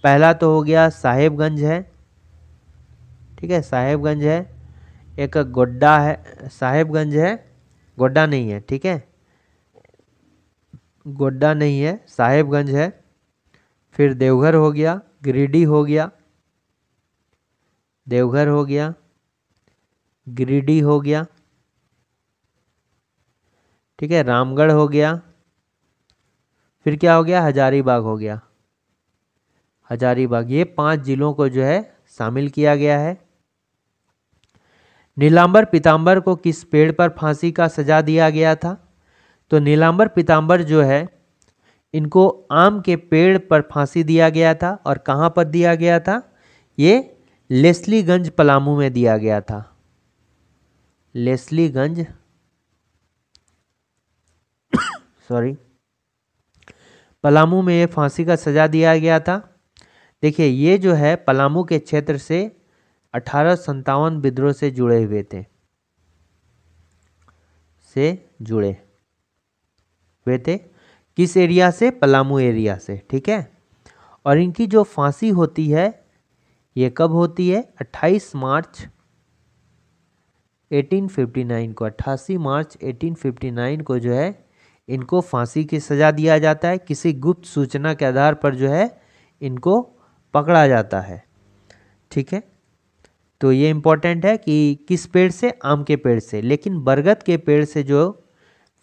पहला तो हो गया साहेबगंज है, ठीक है, साहेबगंज है। एक गोड्डा है, साहेबगंज है, गोड्डा नहीं है, ठीक है, गोड्डा नहीं है, साहेबगंज है। फिर देवघर हो गया, गिरिडीह हो गया, देवघर हो गया, गिरिडीह हो गया, ठीक है, रामगढ़ हो गया। फिर क्या हो गया, हजारीबाग हो गया, हजारीबाग। ये 5 जिलों को जो है शामिल किया गया है। नीलांबर पीतांबर को किस पेड़ पर फांसी का सजा दिया गया था। तो नीलांबर पीतांबर जो है इनको आम के पेड़ पर फांसी दिया गया था। और कहाँ पर दिया गया था, ये लेस्लीगंज पलामू में दिया गया था। लेस्लीगंज सॉरी पलामू में ये फांसी का सजा दिया गया था। देखिए ये जो है पलामू के क्षेत्र से 1857 विद्रोह से जुड़े हुए थे, किस एरिया से, पलामू एरिया से, ठीक है। और इनकी जो फांसी होती है ये कब होती है, 28 मार्च 1859 को, 88 मार्च 1859 को जो है इनको फांसी की सजा दिया जाता है। किसी गुप्त सूचना के आधार पर जो है इनको पकड़ा जाता है, ठीक है। तो ये इम्पोर्टेंट है कि किस पेड़ से, आम के पेड़ से। लेकिन बरगद के पेड़ से जो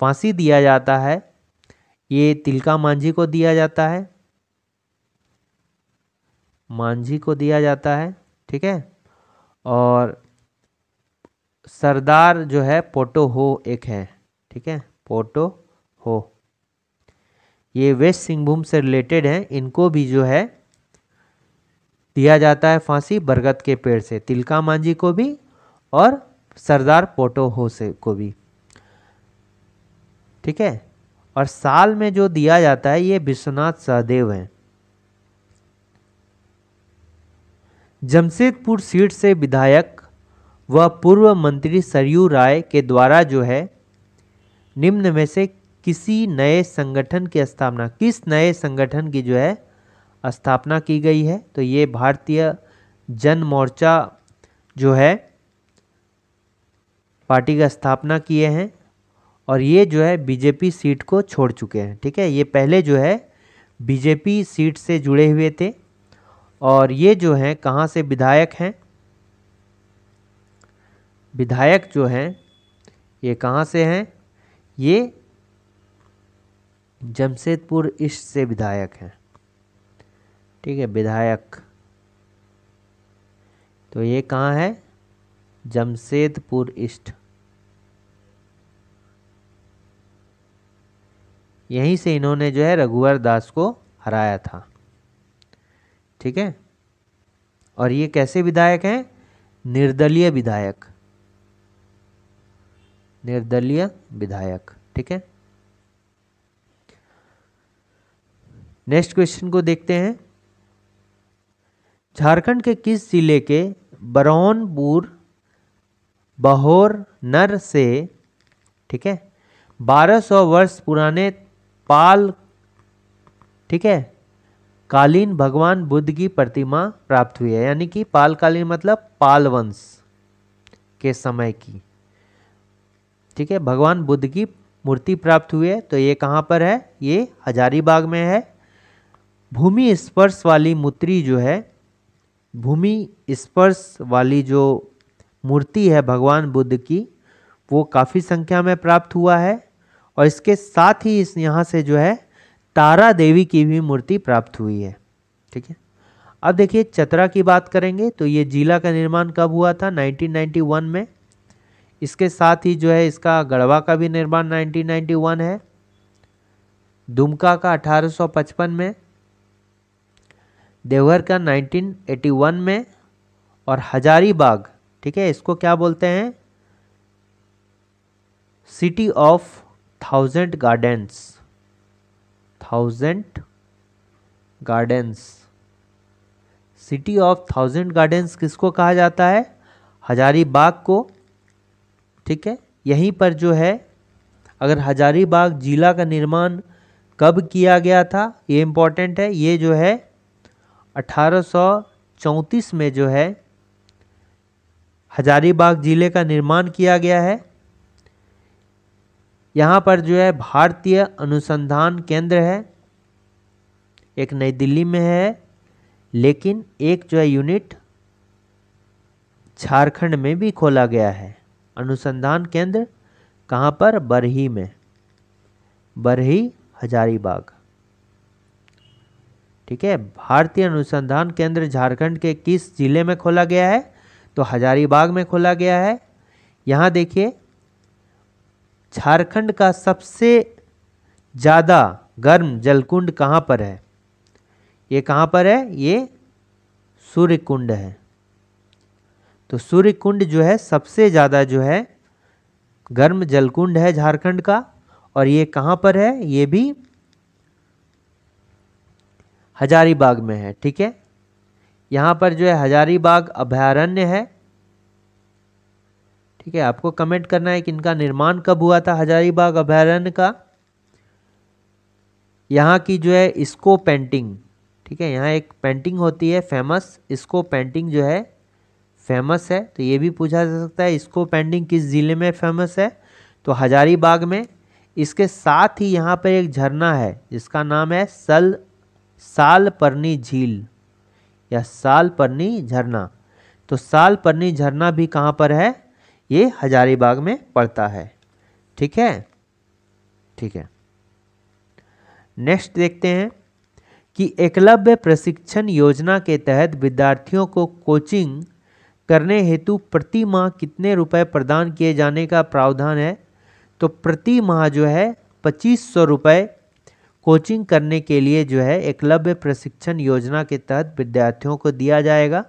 फांसी दिया जाता है ये तिलका मांझी को दिया जाता है, मांझी को दिया जाता है, ठीक है। और सरदार जो है पोटो हो एक है, ठीक है, पोटो हो, ये वेस्ट सिंहभूम से रिलेटेड हैं। इनको भी जो है दिया जाता है फांसी बरगद के पेड़ से, तिलका मांझी को भी और सरदार पोटो हो से को भी, ठीक है। और साल में जो दिया जाता है ये विश्वनाथ सहदेव हैं। जमशेदपुर सीट से विधायक व पूर्व मंत्री सरयू राय के द्वारा जो है निम्न में से किसी नए संगठन की स्थापना, किस नए संगठन की जो है स्थापना की गई है। तो ये भारतीय जन मोर्चा जो है पार्टी का स्थापना किए हैं। और ये जो है बीजेपी सीट को छोड़ चुके हैं, ठीक है। ये पहले जो है बीजेपी सीट से जुड़े हुए थे। और ये जो हैं कहाँ से विधायक हैं, विधायक जो हैं ये कहाँ से हैं, ये जमशेदपुर ईस्ट से विधायक हैं, ठीक है, विधायक। तो ये कहाँ है, जमशेदपुर ईस्ट, यहीं से इन्होंने जो है रघुवर दास को हराया था, ठीक है। और ये कैसे विधायक हैं, निर्दलीय विधायक, निर्दलीय विधायक, ठीक है। नेक्स्ट क्वेश्चन को देखते हैं। झारखंड के किस जिले के बरौनपुर बहोर नर से, ठीक है, 1200 वर्ष पुराने पाल, ठीक है, कालीन भगवान बुद्ध की प्रतिमा प्राप्त हुई है। यानी कि पाल कालीन मतलब पाल वंश के समय की, ठीक है, भगवान बुद्ध की मूर्ति प्राप्त हुई है। तो ये कहाँ पर है, ये हजारीबाग में है। भूमि स्पर्श वाली मूर्ति जो है, भूमि स्पर्श वाली जो मूर्ति है भगवान बुद्ध की, वो काफ़ी संख्या में प्राप्त हुआ है। और इसके साथ ही इस यहाँ से जो है तारा देवी की भी मूर्ति प्राप्त हुई है, ठीक है। अब देखिए चतरा की बात करेंगे तो ये जिला का निर्माण कब हुआ था, 1991 में। इसके साथ ही जो है इसका गढ़वा का भी निर्माण 1991 है, दुमका का 1855 में, देवघर का 1981 में, और हजारीबाग, ठीक है, इसको क्या बोलते हैं, city of 1000 gardens, 1000 gardens, city of 1000 gardens किसको कहा जाता है, हजारीबाग को, ठीक है। यहीं पर जो है अगर हजारीबाग जिला का निर्माण कब किया गया था, ये इम्पोर्टेंट है। ये जो है 1834 में जो है हजारीबाग जिले का निर्माण किया गया है। यहाँ पर जो है भारतीय अनुसंधान केंद्र है, एक नई दिल्ली में है, लेकिन एक जो है यूनिट झारखंड में भी खोला गया है। अनुसंधान केंद्र कहाँ पर? बरही में, बरही हजारीबाग। ठीक है, भारतीय अनुसंधान केंद्र झारखंड के किस जिले में खोला गया है? तो हजारीबाग में खोला गया है। यहाँ देखिए, झारखंड का सबसे ज़्यादा गर्म जलकुंड कहाँ पर है? ये कहाँ पर है? ये सूर्य कुंड है। तो सूर्य कुंड जो है सबसे ज़्यादा जो है गर्म जलकुंड है झारखंड का, और ये कहाँ पर है? ये भी हजारीबाग में है। ठीक है, यहाँ पर जो है हजारीबाग अभयारण्य है। ठीक है, आपको कमेंट करना है कि इनका निर्माण कब हुआ था, हजारीबाग अभयारण्य का। यहाँ की जो है इसको पेंटिंग, ठीक है, यहाँ एक पेंटिंग होती है फेमस, इसको पेंटिंग जो है फेमस है। तो ये भी पूछा जा सकता है इसको पेंटिंग किस जिले में फेमस है? तो हजारीबाग में। इसके साथ ही यहाँ पर एक झरना है जिसका नाम है सालपर्नी झील या सालपर्नी झरना। तो सालपर्नी झरना भी कहाँ पर है? ये हजारीबाग में पड़ता है। ठीक है, ठीक है। नेक्स्ट देखते हैं कि एकलव्य प्रशिक्षण योजना के तहत विद्यार्थियों को कोचिंग करने हेतु प्रति माह कितने रुपए प्रदान किए जाने का प्रावधान है? तो प्रति माह जो है 2500 रुपये कोचिंग करने के लिए जो है एकलव्य प्रशिक्षण योजना के तहत विद्यार्थियों को दिया जाएगा।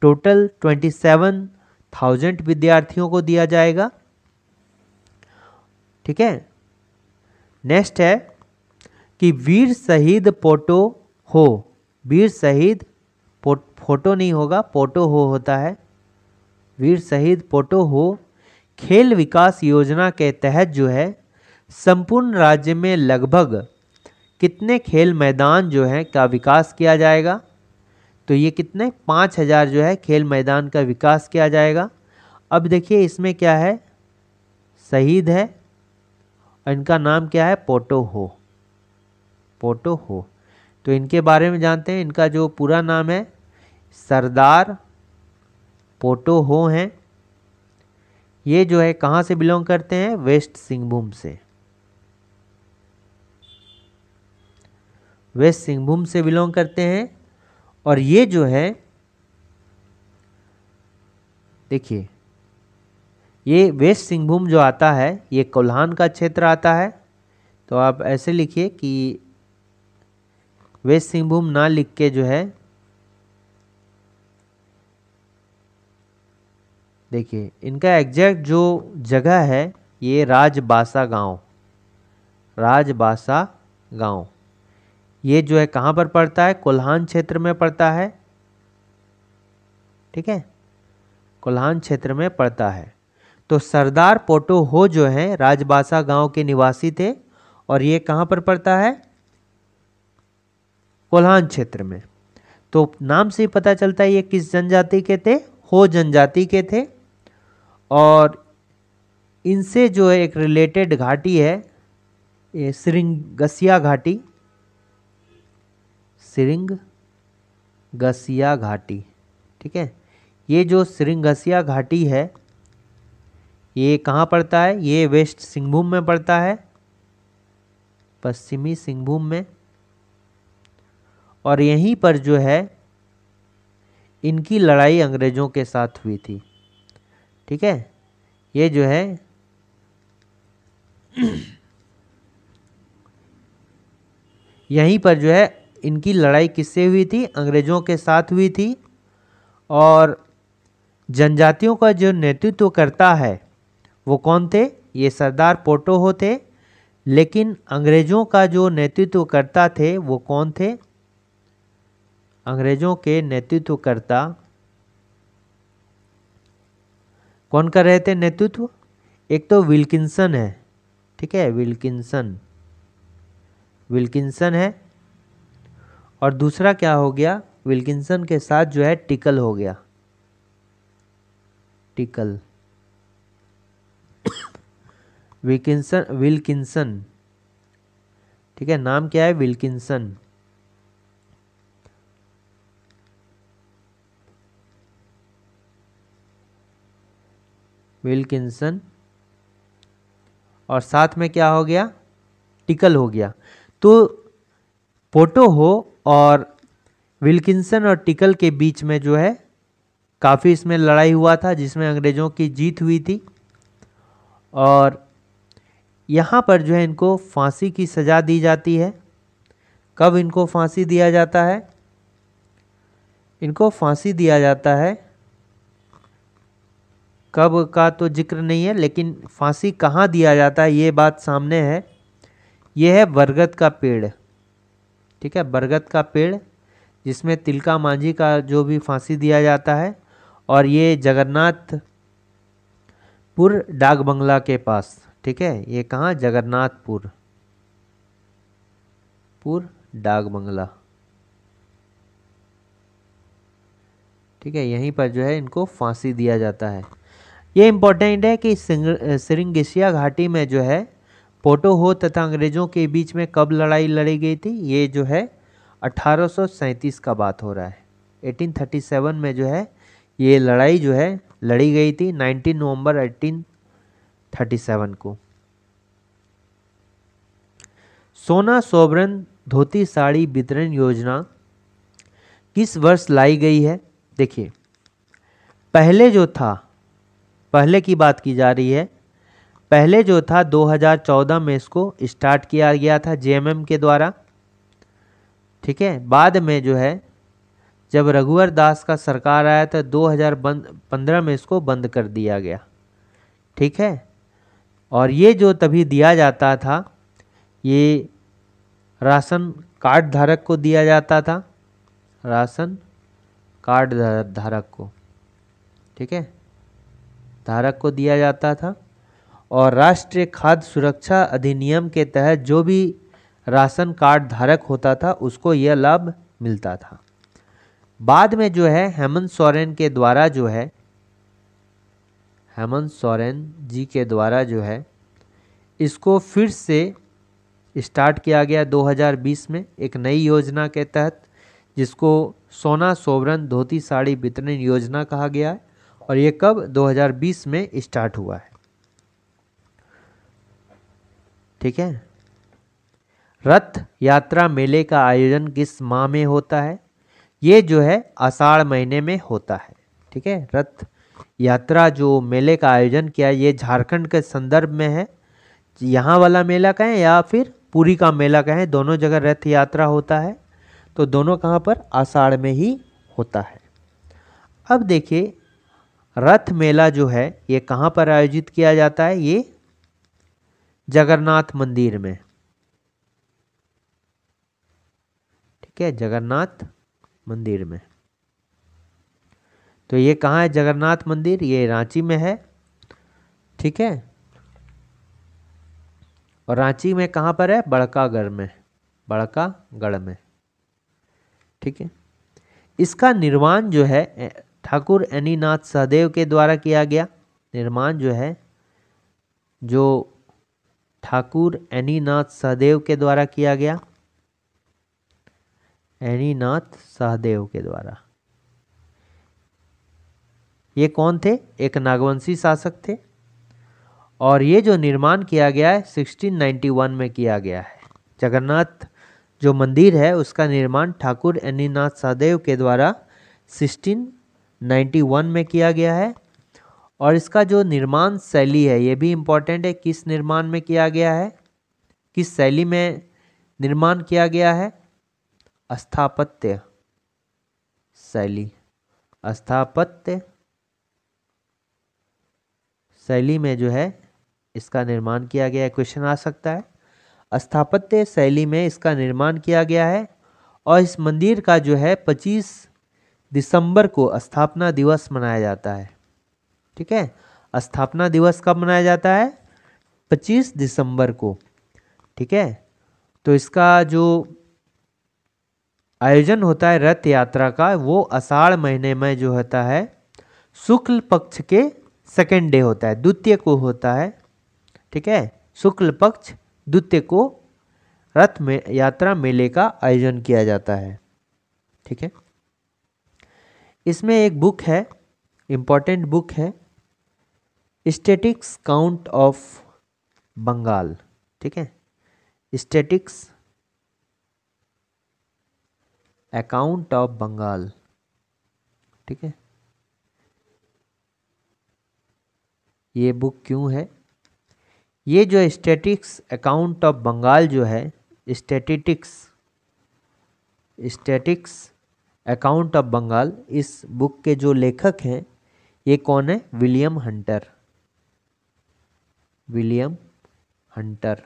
टोटल 27,000 विद्यार्थियों को दिया जाएगा। ठीक है, नेक्स्ट है कि वीर शहीद पोटो हो, वीर शहीद फोटो नहीं होगा, पोटो हो होता है, वीर शहीद पोटो हो खेल विकास योजना के तहत जो है संपूर्ण राज्य में लगभग कितने खेल मैदान जो है का विकास किया जाएगा? तो ये कितने? 5000 जो है खेल मैदान का विकास किया जाएगा। अब देखिए इसमें क्या है, शहीद है और इनका नाम क्या है? पोटो हो, पोटो हो। तो इनके बारे में जानते हैं। इनका जो पूरा नाम है सरदार पोटो हो हैं। ये जो है कहाँ से बिलोंग करते हैं? वेस्ट सिंहभूम से, वेस्ट सिंहभूम से बिलोंग करते हैं। और ये जो है देखिए, ये वेस्ट सिंहभूम जो आता है ये कोल्हान का क्षेत्र आता है। तो आप ऐसे लिखिए कि वेस्ट सिंहभूम ना लिख के जो है देखिए इनका एग्जैक्ट जो जगह है ये राजबासा गांव, राजबासा गांव ये जो है कहाँ पर पड़ता है? कोल्हान क्षेत्र में पड़ता है। ठीक है, कोल्हान क्षेत्र में पड़ता है। तो सरदार पोटो हो जो है राजबासा गांव के निवासी थे और ये कहाँ पर पड़ता है? कोल्हान क्षेत्र में। तो नाम से ही पता चलता है ये किस जनजाति के थे? हो जनजाति के थे। और इनसे जो है एक रिलेटेड घाटी है ये सिरिंगसिया घाटी, सिरिंगसिया घाटी। ठीक है, ये जो सिरिंगसिया घाटी है ये कहाँ पड़ता है? ये वेस्ट सिंहभूम में पड़ता है, पश्चिमी सिंहभूम में। और यहीं पर जो है इनकी लड़ाई अंग्रेजों के साथ हुई थी। ठीक है, ये जो है यहीं पर जो है इनकी लड़ाई किससे हुई थी? अंग्रेजों के साथ हुई थी। और जनजातियों का जो नेतृत्व करता है वो कौन थे? ये सरदार पोटो हो थे। लेकिन अंग्रेजों का जो नेतृत्व करता थे वो कौन थे? अंग्रेजों के नेतृत्वकर्ता कौन कर रहे थे नेतृत्व? एक तो विल्किंसन है, ठीक है, विल्किंसन, विल्किंसन है। और दूसरा क्या हो गया, विल्किंसन के साथ जो है टिकल हो गया, टिकल, विल्किंसन, विल्किंसन, ठीक है, नाम क्या है, विल्किंसन। विल्किंसन और साथ में क्या हो गया, टिकल हो गया। तो पोटो हो और विल्किंसन और टिकल के बीच में जो है काफ़ी इसमें लड़ाई हुआ था, जिसमें अंग्रेज़ों की जीत हुई थी। और यहाँ पर जो है इनको फांसी की सज़ा दी जाती है। कब इनको फांसी दिया जाता है, इनको फांसी दिया जाता है, कब का तो जिक्र नहीं है, लेकिन फांसी कहाँ दिया जाता है ये बात सामने है। ये है बरगद का पेड़, ठीक है, बरगद का पेड़ जिसमें तिलका मांझी का जो भी फांसी दिया जाता है। और ये जगन्नाथपुर डाक बंगला के पास, ठीक है, ये कहाँ, जगन्नाथपुर डाक बंगला, ठीक है, यहीं पर जो है इनको फांसी दिया जाता है। ये इम्पोर्टेंट है कि सिरिंगेशिया घाटी में जो है पोटो हो तथा अंग्रेज़ों के बीच में कब लड़ाई लड़ी गई थी, ये जो है 1837 का बात हो रहा है। 1837 में जो है ये लड़ाई जो है लड़ी गई थी, 19 नवंबर 1837 को। सोना सोवरन धोती साड़ी वितरण योजना किस वर्ष लाई गई है। देखिए, पहले जो था, पहले की बात की जा रही है, पहले जो था 2014 में इसको स्टार्ट किया गया था जेएमएम के द्वारा, ठीक है। बाद में जो है जब रघुवर दास का सरकार आया तो 2015 में इसको बंद कर दिया गया, ठीक है। और ये जो तभी दिया जाता था, ये राशन कार्ड धारक को दिया जाता था, राशन कार्ड धारक को, ठीक है, धारक को दिया जाता था। और राष्ट्रीय खाद्य सुरक्षा अधिनियम के तहत जो भी राशन कार्ड धारक होता था उसको यह लाभ मिलता था। बाद में जो है हेमंत सोरेन के द्वारा जो है, हेमंत सोरेन जी के द्वारा जो है इसको फिर से स्टार्ट किया गया 2020 में एक नई योजना के तहत, जिसको सोना सोवरन धोती साड़ी वितरण योजना कहा गया है। और ये कब, 2020 में स्टार्ट हुआ है, ठीक है। रथ यात्रा मेले का आयोजन किस माह में होता है, ये जो है आषाढ़ महीने में होता है, ठीक है। रथ यात्रा जो मेले का आयोजन किया, ये झारखंड के संदर्भ में है। यहाँ वाला मेला कहें या फिर पुरी का मेला कहें, दोनों जगह रथ यात्रा होता है। तो दोनों कहाँ पर, आषाढ़ में ही होता है। अब देखिए, रथ मेला जो है ये कहाँ पर आयोजित किया जाता है, ये जगन्नाथ मंदिर में, ठीक है, जगन्नाथ मंदिर में। तो ये कहाँ है जगन्नाथ मंदिर, ये रांची में है, ठीक है। और रांची में कहाँ पर है, बड़कागढ़ में, बड़कागढ़ में, ठीक है। इसका निर्माण जो है ठाकुर एनीनाथ सहदेव के द्वारा किया गया। निर्माण जो है जो ठाकुर एनीनाथ सहदेव के द्वारा किया गया, एनीनाथ सहदेव के द्वारा। ये कौन थे, एक नागवंशी शासक थे। और ये जो निर्माण किया गया है 1691 में किया गया है। जगन्नाथ जो मंदिर है उसका निर्माण ठाकुर एनीनाथ सहदेव के द्वारा 1691 में किया गया है। और इसका जो निर्माण शैली है ये भी इम्पोर्टेंट है, किस निर्माण में किया गया है, किस शैली में निर्माण किया गया है, स्थापत्य शैली, स्थापत्य शैली में जो है इसका निर्माण किया गया है। क्वेश्चन आ सकता है, स्थापत्य शैली में इसका निर्माण किया गया है। और इस मंदिर का जो है 25 दिसंबर को स्थापना दिवस मनाया जाता है, ठीक है। स्थापना दिवस कब मनाया जाता है, 25 दिसंबर को। ठीक है, तो इसका जो आयोजन होता है रथ यात्रा का, वो आषाढ़ महीने में जो होता है शुक्ल पक्ष के सेकेंड डे होता है, द्वितीय को होता है। ठीक है, शुक्ल पक्ष द्वितीय को रथ में यात्रा मेले का आयोजन किया जाता है। ठीक है, इसमें एक बुक है, इंपॉर्टेंट बुक है, स्टैटिक्स काउंट ऑफ बंगाल। ठीक है, स्टैटिक्स अकाउंट ऑफ बंगाल। ठीक है, ये बुक क्यों है? ये जो स्टैटिक्स अकाउंट ऑफ बंगाल जो है, स्टैटिक्स अकाउंट ऑफ बंगाल, इस बुक के जो लेखक हैं ये कौन है? William Hunter. William Hunter.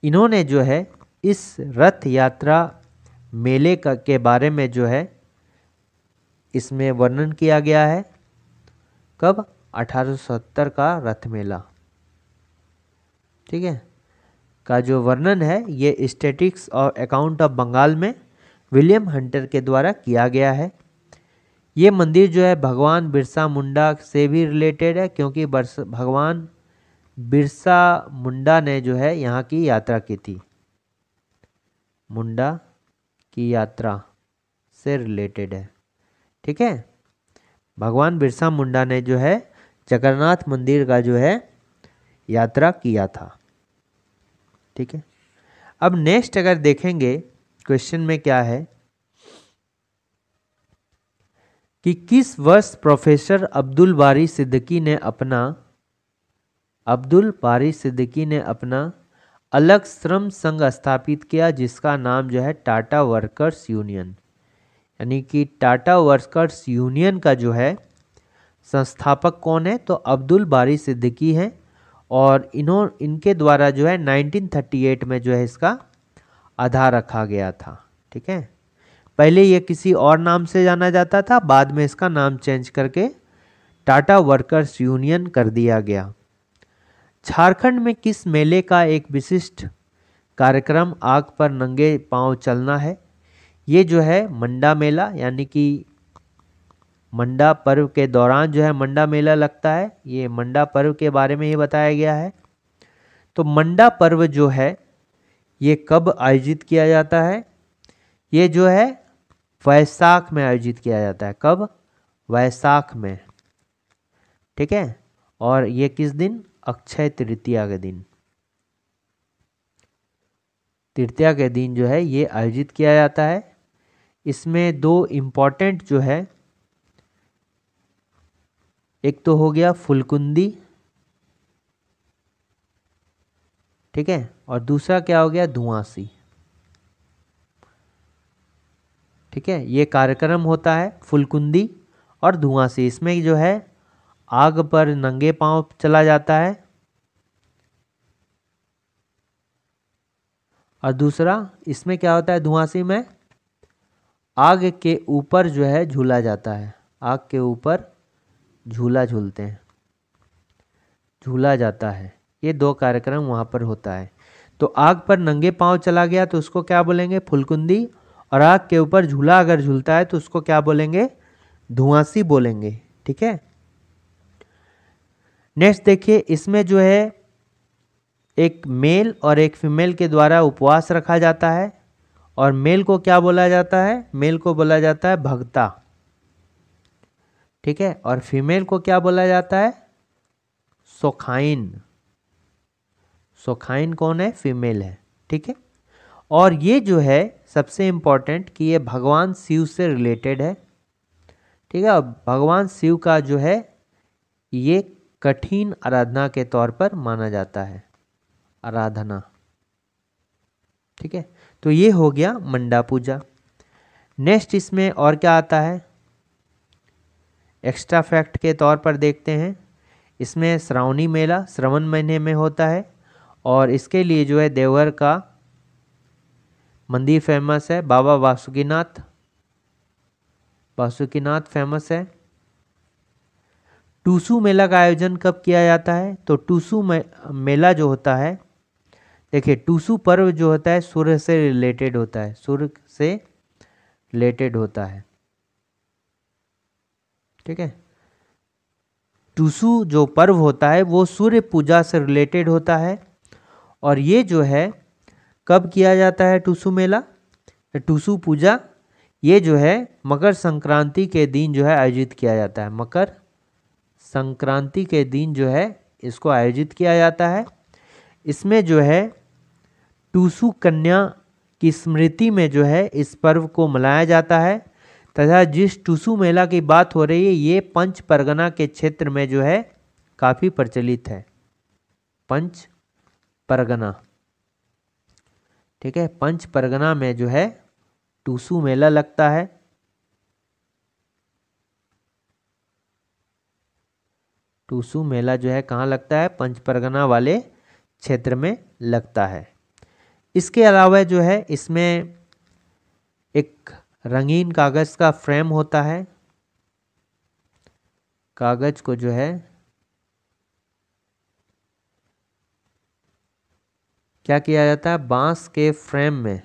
इन्होंने जो है इस रथ यात्रा मेले के बारे में जो है इसमें वर्णन किया गया है। कब? 1870 का रथ मेला। ठीक है, का जो वर्णन है ये स्टैटिक्स और अकाउंट ऑफ बंगाल में विलियम हंटर के द्वारा किया गया है। ये मंदिर जो है भगवान बिरसा मुंडा से भी रिलेटेड है, क्योंकि भगवान बिरसा मुंडा ने जो है यहाँ की यात्रा की थी। मुंडा की यात्रा से रिलेटेड है। ठीक है, भगवान बिरसा मुंडा ने जो है जगन्नाथ मंदिर का जो है यात्रा किया था। ठीक है, अब नेक्स्ट अगर देखेंगे क्वेश्चन में क्या है कि किस वर्ष प्रोफेसर अब्दुल बारी सिद्दीकी ने अपना अलग श्रम संघ स्थापित किया, जिसका नाम जो है टाटा वर्कर्स यूनियन। यानी कि टाटा वर्कर्स यूनियन का जो है संस्थापक कौन है? तो अब्दुल बारी सिद्दीकी हैं, और इनके द्वारा जो है 1938 में जो है इसका आधार रखा गया था। ठीक है, पहले ये किसी और नाम से जाना जाता था, बाद में इसका नाम चेंज करके टाटा वर्कर्स यूनियन कर दिया गया। झारखंड में किस मेले का एक विशिष्ट कार्यक्रम आग पर नंगे पांव चलना है? ये जो है मंडा मेला, यानी कि मंडा पर्व के दौरान जो है मंडा मेला लगता है। ये मंडा पर्व के बारे में ही बताया गया है। तो मंडा पर्व जो है ये कब आयोजित किया जाता है? ये जो है वैशाख में आयोजित किया जाता है। कब? वैशाख में। ठीक है, और ये किस दिन? अक्षय तृतीया के दिन। तृतीया के दिन जो है ये आयोजित किया जाता है। इसमें दो इम्पोर्टेंट जो है, एक तो हो गया फुलकुंदी, ठीक है, और दूसरा क्या हो गया? धुआंसी। ठीक है, ये कार्यक्रम होता है फुलकुंदी और धुआंसी। इसमें जो है आग पर नंगे पांव चला जाता है, और दूसरा इसमें क्या होता है? धुआंसी में आग के ऊपर जो है झूला जाता है। आग के ऊपर झूला झूलते हैं, झूला जाता है। ये दो कार्यक्रम वहाँ पर होता है। तो आग पर नंगे पांव चला गया तो उसको क्या बोलेंगे? फुलकुंदी। और आग के ऊपर झूला अगर झूलता है तो उसको क्या बोलेंगे? धुआंसी बोलेंगे। ठीक है, नेक्स्ट देखिए, इसमें जो है एक मेल और एक फीमेल के द्वारा उपवास रखा जाता है, और मेल को क्या बोला जाता है? मेल को बोला जाता है भगता। ठीक है, और फीमेल को क्या बोला जाता है? सोखाइन। सोखाइन कौन है? फीमेल है। ठीक है, और ये जो है सबसे इंपॉर्टेंट कि ये भगवान शिव से रिलेटेड है। ठीक है, और भगवान शिव का जो है ये कठिन आराधना के तौर पर माना जाता है, आराधना। ठीक है, तो ये हो गया मंडा पूजा। नेक्स्ट इसमें और क्या आता है? एक्स्ट्रा फैक्ट के तौर पर देखते हैं। इसमें श्रावणी मेला श्रवण महीने में होता है, और इसके लिए जो है देवघर का मंदिर फेमस है। बाबा वासुकीनाथ फेमस है। टूसू मेला का आयोजन कब किया जाता है? तो टूसू मेला जो होता है, देखिए टूसू पर्व जो होता है सूर्य से रिलेटेड होता है, सूर्य से रिलेटेड होता है, ठीक है। टूसू जो पर्व होता है वो सूर्य पूजा से रिलेटेड होता है। और ये जो है कब किया जाता है टूसू मेला, टूसू पूजा, ये जो है मकर संक्रांति के दिन जो है आयोजित किया जाता है। मकर संक्रांति के दिन जो है इसको आयोजित किया जाता है। इसमें जो है टूसू कन्या की स्मृति में जो है इस पर्व को मनाया जाता है तथा जिस टूसू मेला की बात हो रही है ये पंच परगना के क्षेत्र में जो है काफ़ी प्रचलित है। पंच परगना, ठीक है, पंच परगना में जो है टूसू मेला लगता है। टूसू मेला जो है कहाँ लगता है? पंच परगना वाले क्षेत्र में लगता है। इसके अलावा जो है इसमें एक रंगीन कागज का फ्रेम होता है। कागज को जो है क्या किया जाता है? बांस के फ्रेम में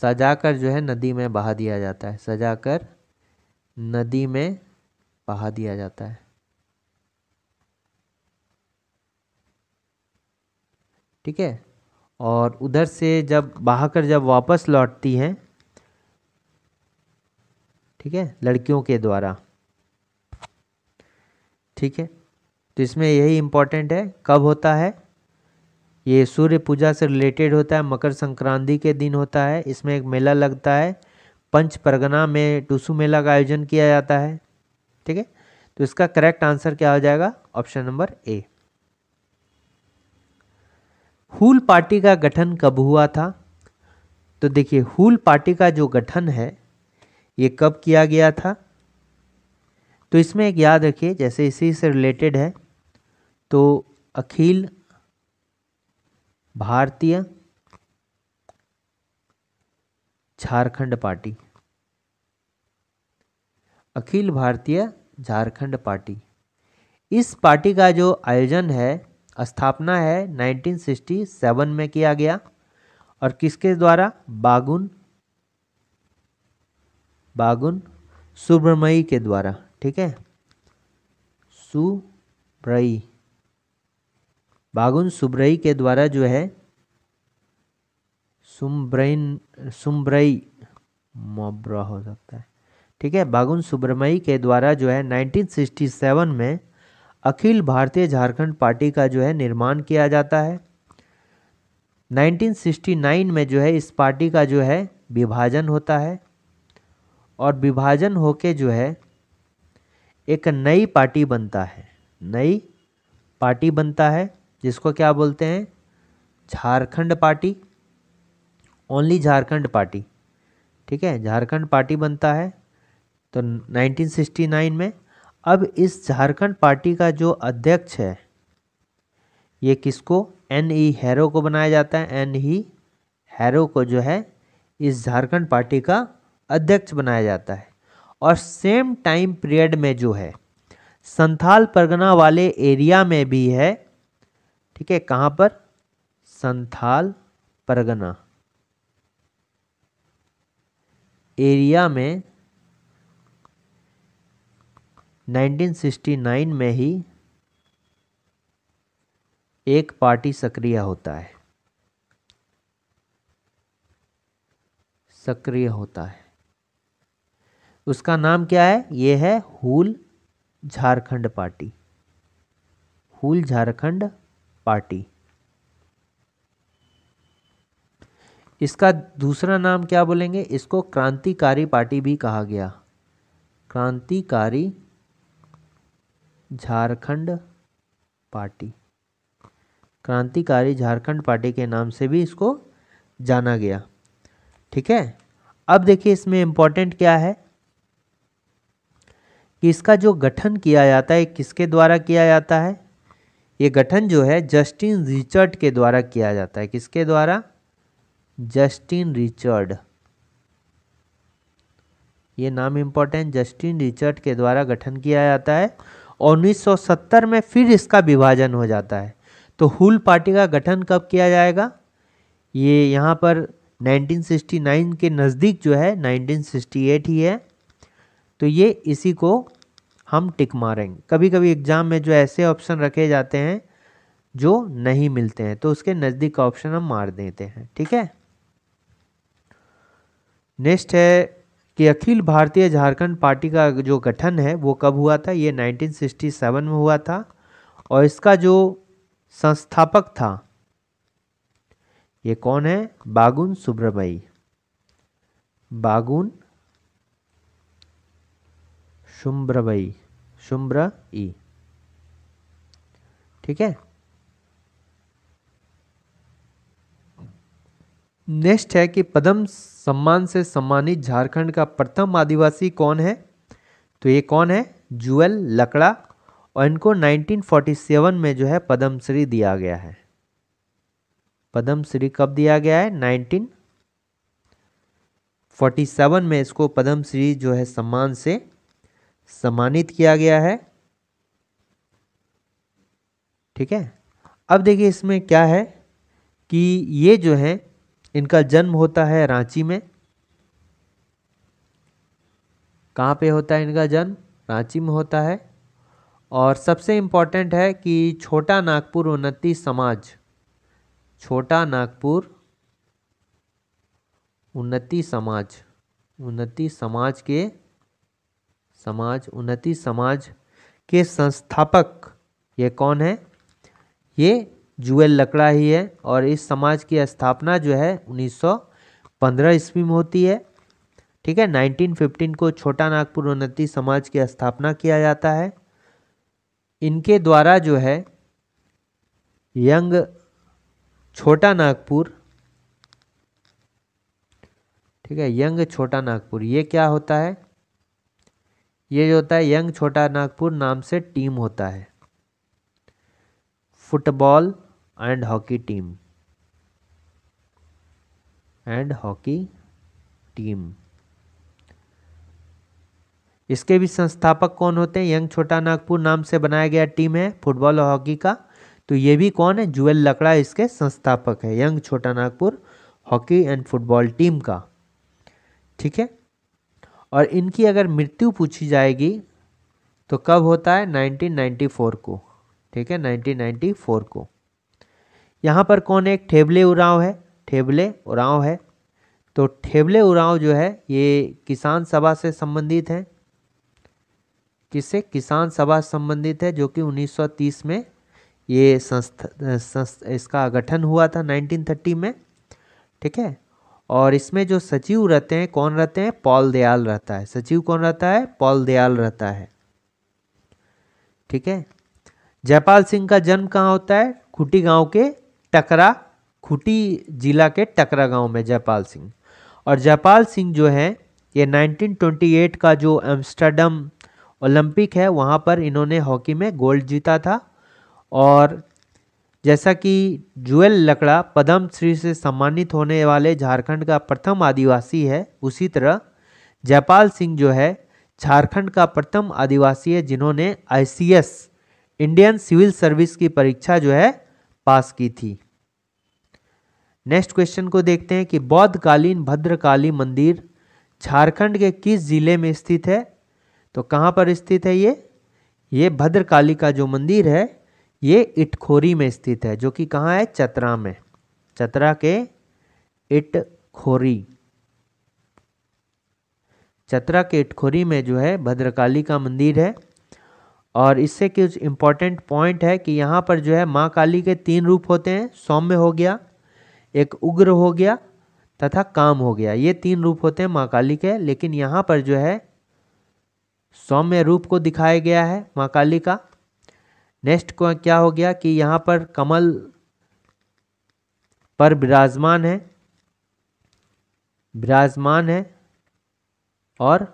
सजाकर जो है नदी में बहा दिया जाता है। सजाकर नदी में बहा दिया जाता है, ठीक है। और उधर से जब बहाकर जब वापस लौटती हैं, ठीक है, लड़कियों के द्वारा, ठीक है। तो इसमें यही इम्पोर्टेंट है कब होता है, ये सूर्य पूजा से रिलेटेड होता है, मकर संक्रांति के दिन होता है। इसमें एक मेला लगता है, पंच परगना में टूसू मेला का आयोजन किया जाता है, ठीक है। तो इसका करेक्ट आंसर क्या हो जाएगा? Option number A. Hul party का गठन कब हुआ था? तो देखिए हूल पार्टी का जो गठन है ये कब किया गया था? तो इसमें एक याद रखिए, जैसे इसी से रिलेटेड है, तो अखिल भारतीय झारखंड पार्टी, अखिल भारतीय झारखंड पार्टी, इस पार्टी का जो आयोजन है, स्थापना है 1967 में किया गया। और किसके द्वारा? बागुन सुब्रमई के द्वारा, ठीक है। बागुन सुब्रई के द्वारा जो है सुम्ब्रई मोब्रा हो सकता है, ठीक है। बागुन सुब्रमई के द्वारा जो है 1967 में अखिल भारतीय झारखंड पार्टी का जो है निर्माण किया जाता है। 1969 में जो है इस पार्टी का जो है विभाजन होता है और विभाजन होके जो है एक नई पार्टी बनता है, नई पार्टी बनता है जिसको क्या बोलते हैं? Jharkhand party, only Jharkhand party, ठीक है, झारखंड पार्टी बनता है तो 1969 में। अब इस झारखंड पार्टी का जो अध्यक्ष है ये किसको? N.E. हैरो को बनाया जाता है। N.E. हैरो को जो है इस झारखंड पार्टी का अध्यक्ष बनाया जाता है। और सेम टाइम पीरियड में जो है संथाल परगना वाले एरिया में भी है, ठीक है। कहाँ पर? संथाल परगना एरिया में 1969 में ही एक पार्टी सक्रिय होता है, सक्रिय होता है। उसका नाम क्या है? ये है हूल झारखंड पार्टी, हूल झारखंड पार्टी। इसका दूसरा नाम क्या बोलेंगे? इसको क्रांतिकारी पार्टी भी कहा गया, क्रांतिकारी झारखंड पार्टी, क्रांतिकारी झारखंड पार्टी के नाम से भी इसको जाना गया, ठीक है। अब देखिए इसमें इंपॉर्टेंट क्या है कि इसका जो गठन किया जाता है किसके द्वारा किया जाता है? ये गठन जो है जस्टिन रिचर्ड के द्वारा किया जाता है। किसके द्वारा? जस्टिन रिचर्ड, ये नाम इम्पोर्टेंट, जस्टिन रिचर्ड के द्वारा गठन किया जाता है और 1970 में फिर इसका विभाजन हो जाता है। तो हुल पार्टी का गठन कब किया जाएगा? ये यहाँ पर 1969 के नज़दीक जो है 1968 ही है। तो ये इसी को हम टिक मारेंगे। कभी कभी एग्जाम में जो ऐसे ऑप्शन रखे जाते हैं जो नहीं मिलते हैं तो उसके नज़दीक का ऑप्शन हम मार देते हैं, ठीक है। नेक्स्ट है कि अखिल भारतीय झारखंड पार्टी का जो गठन है वो कब हुआ था? ये 1967 में हुआ था और इसका जो संस्थापक था ये कौन है? बागुन सुब्रमई, बागुन सुब्रमई, सुब्रई, ठीक है। नेक्स्ट है कि पद्म सम्मान से सम्मानित झारखंड का प्रथम आदिवासी कौन है? तो ये कौन है? जुएल लकड़ा, और इनको 1947 में जो है पद्मश्री दिया गया है। पद्मश्री कब दिया गया है? 1947 में इसको पद्मश्री जो है सम्मान से सम्मानित किया गया है, ठीक है। अब देखिए इसमें क्या है कि ये जो है इनका जन्म होता है रांची में। कहाँ पे होता है इनका जन्म? रांची में होता है। और सबसे इम्पोर्टेंट है कि छोटा नागपुर उन्नति समाज, छोटा नागपुर उन्नति समाज, उन्नति समाज के संस्थापक ये कौन है? ये जुएल लकड़ा ही है। और इस समाज की स्थापना जो है 1915 ईस्वी में होती है, ठीक है। 1915 को छोटा नागपुर उन्नति समाज की स्थापना किया जाता है। इनके द्वारा जो है यंग छोटा नागपुर, ठीक है, यंग छोटा नागपुर, ये क्या होता है? ये जो होता है यंग छोटा नागपुर नाम से टीम होता है, फुटबॉल एंड हॉकी टीम, इसके भी संस्थापक कौन होते हैं? यंग छोटा नागपुर नाम से बनाया गया टीम है फुटबॉल और हॉकी का। तो ये भी कौन है? जुएल लकड़ा इसके संस्थापक है, यंग छोटा Nagpur hockey and football team का, ठीक है। और इनकी अगर मृत्यु पूछी जाएगी तो कब होता है? 1994 को, ठीक है, 1994 को। यहाँ पर कौन है? एक ठेबले उरांव है, ठेबले उरांव है। तो ठेबले उरांव जो है ये किसान सभा से संबंधित है। किससे? किसान सभा से संबंधित है, जो कि 1930 में ये इसका गठन हुआ था 1930 में, ठीक है। और इसमें जो सचिव रहते हैं कौन रहते हैं? पॉल दयाल रहता है। सचिव कौन रहता है? पॉल दयाल रहता है, ठीक है। जयपाल सिंह का जन्म कहाँ होता है? खूंटी गांव के टकरा, खूंटी जिला के टकरा गांव में जयपाल सिंह। और जयपाल सिंह जो है ये 1928 का जो एम्स्टर्डम ओलंपिक है वहाँ पर इन्होंने हॉकी में गोल्ड जीता था। और जैसा कि जुएल लकड़ा पद्मश्री से सम्मानित होने वाले झारखंड का प्रथम आदिवासी है, उसी तरह जयपाल सिंह जो है झारखंड का प्रथम आदिवासी है जिन्होंने ICS इंडियन सिविल सर्विस की परीक्षा जो है पास की थी। नेक्स्ट क्वेश्चन को देखते हैं कि बौद्धकालीन भद्रकाली मंदिर झारखंड के किस जिले में स्थित है? तो कहाँ पर स्थित है ये भद्रकाली का जो मंदिर है ये इटखोरी में स्थित है, जो कि कहाँ है? चतरा में, चतरा के इटखोरी, चतरा के इटखोरी में जो है भद्रकाली का मंदिर है। और इससे कुछ इम्पोर्टेंट पॉइंट है कि यहाँ पर जो है माँ काली के 3 रूप होते हैं, सौम्य हो गया, एक उग्र हो गया तथा काम हो गया। ये 3 रूप होते हैं माँ काली के, लेकिन यहाँ पर जो है सौम्य रूप को दिखाया गया है माँ काली का। नेक्स्ट को क्या हो गया कि यहाँ पर कमल पर विराजमान है और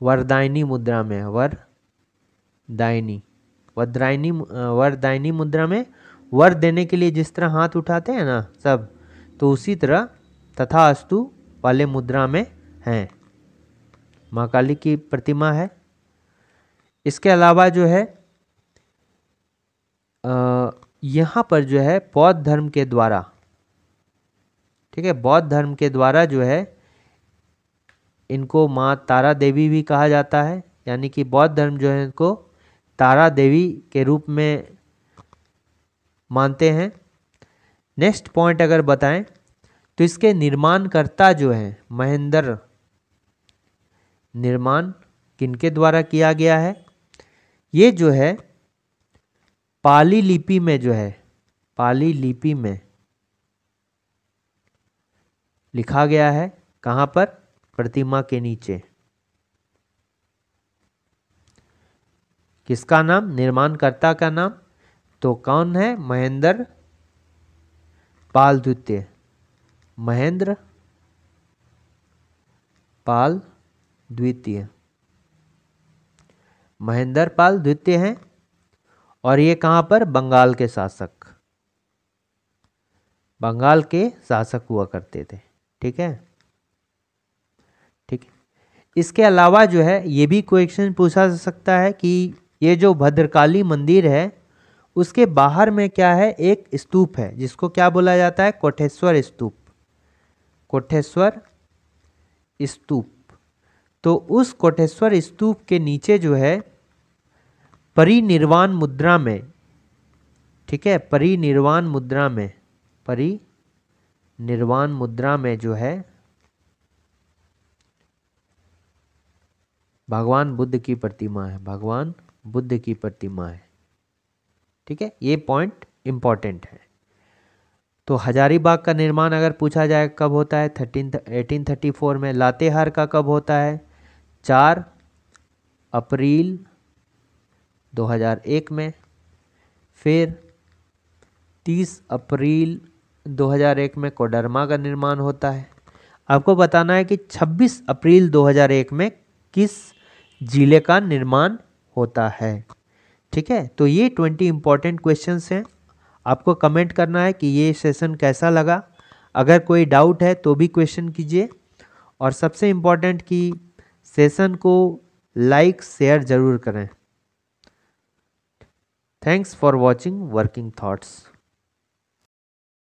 वरदायनी मुद्रा में, वरदायनी मुद्रा में वर देने के लिए जिस तरह हाथ उठाते हैं ना सब, तो उसी तरह तथास्तु वाले मुद्रा में हैं। माँ काली की प्रतिमा है। इसके अलावा जो है यहाँ पर जो है बौद्ध धर्म के द्वारा, ठीक है, बौद्ध धर्म के द्वारा जो है इनको माँ तारा देवी भी कहा जाता है, यानी कि बौद्ध धर्म जो है इनको तारा देवी के रूप में मानते हैं। नेक्स्ट पॉइंट अगर बताएं तो इसके निर्माणकर्ता जो है महेंद्र, निर्माण किनके द्वारा किया गया है? ये जो है पाली लिपि में जो है, पाली लिपि में लिखा गया है। कहाँ पर? प्रतिमा के नीचे। किसका नाम? निर्माणकर्ता का नाम। तो कौन है? महेंद्र पाल द्वितीय, महेंद्र पाल द्वितीय, महेंद्र पाल द्वितीय हैं। और ये कहाँ पर? बंगाल के शासक, बंगाल के शासक हुआ करते थे। ठीक है, ठीक है। इसके अलावा जो है ये भी क्वेश्चन पूछा जा सकता है कि ये जो भद्रकाली मंदिर है उसके बाहर में क्या है? एक स्तूप है जिसको क्या बोला जाता है? कोटेश्वर स्तूप, कोटेश्वर स्तूप। तो उस कोटेश्वर स्तूप के नीचे जो है परिनिर्वाण मुद्रा में, ठीक है, परिनिर्वाण मुद्रा में, परिनिर्वाण मुद्रा में जो है भगवान बुद्ध की प्रतिमा है, भगवान बुद्ध की प्रतिमा है। ठीक है, ये पॉइंट इंपॉर्टेंट है। तो हजारीबाग का निर्माण अगर पूछा जाए कब होता है? 1834 में। लातेहार का कब होता है? 4 अप्रैल 2001 में। फिर 30 अप्रैल 2001 में कोडरमा का निर्माण होता है। आपको बताना है कि 26 अप्रैल 2001 में किस जिले का निर्माण होता है। ठीक है, तो ये 20 इंपॉर्टेंट क्वेश्चंस हैं। आपको कमेंट करना है कि ये सेशन कैसा लगा। अगर कोई डाउट है तो भी क्वेश्चन कीजिए। और सबसे इम्पोर्टेंट कि सेशन को लाइक शेयर ज़रूर करें। Thanks for watching working thoughts.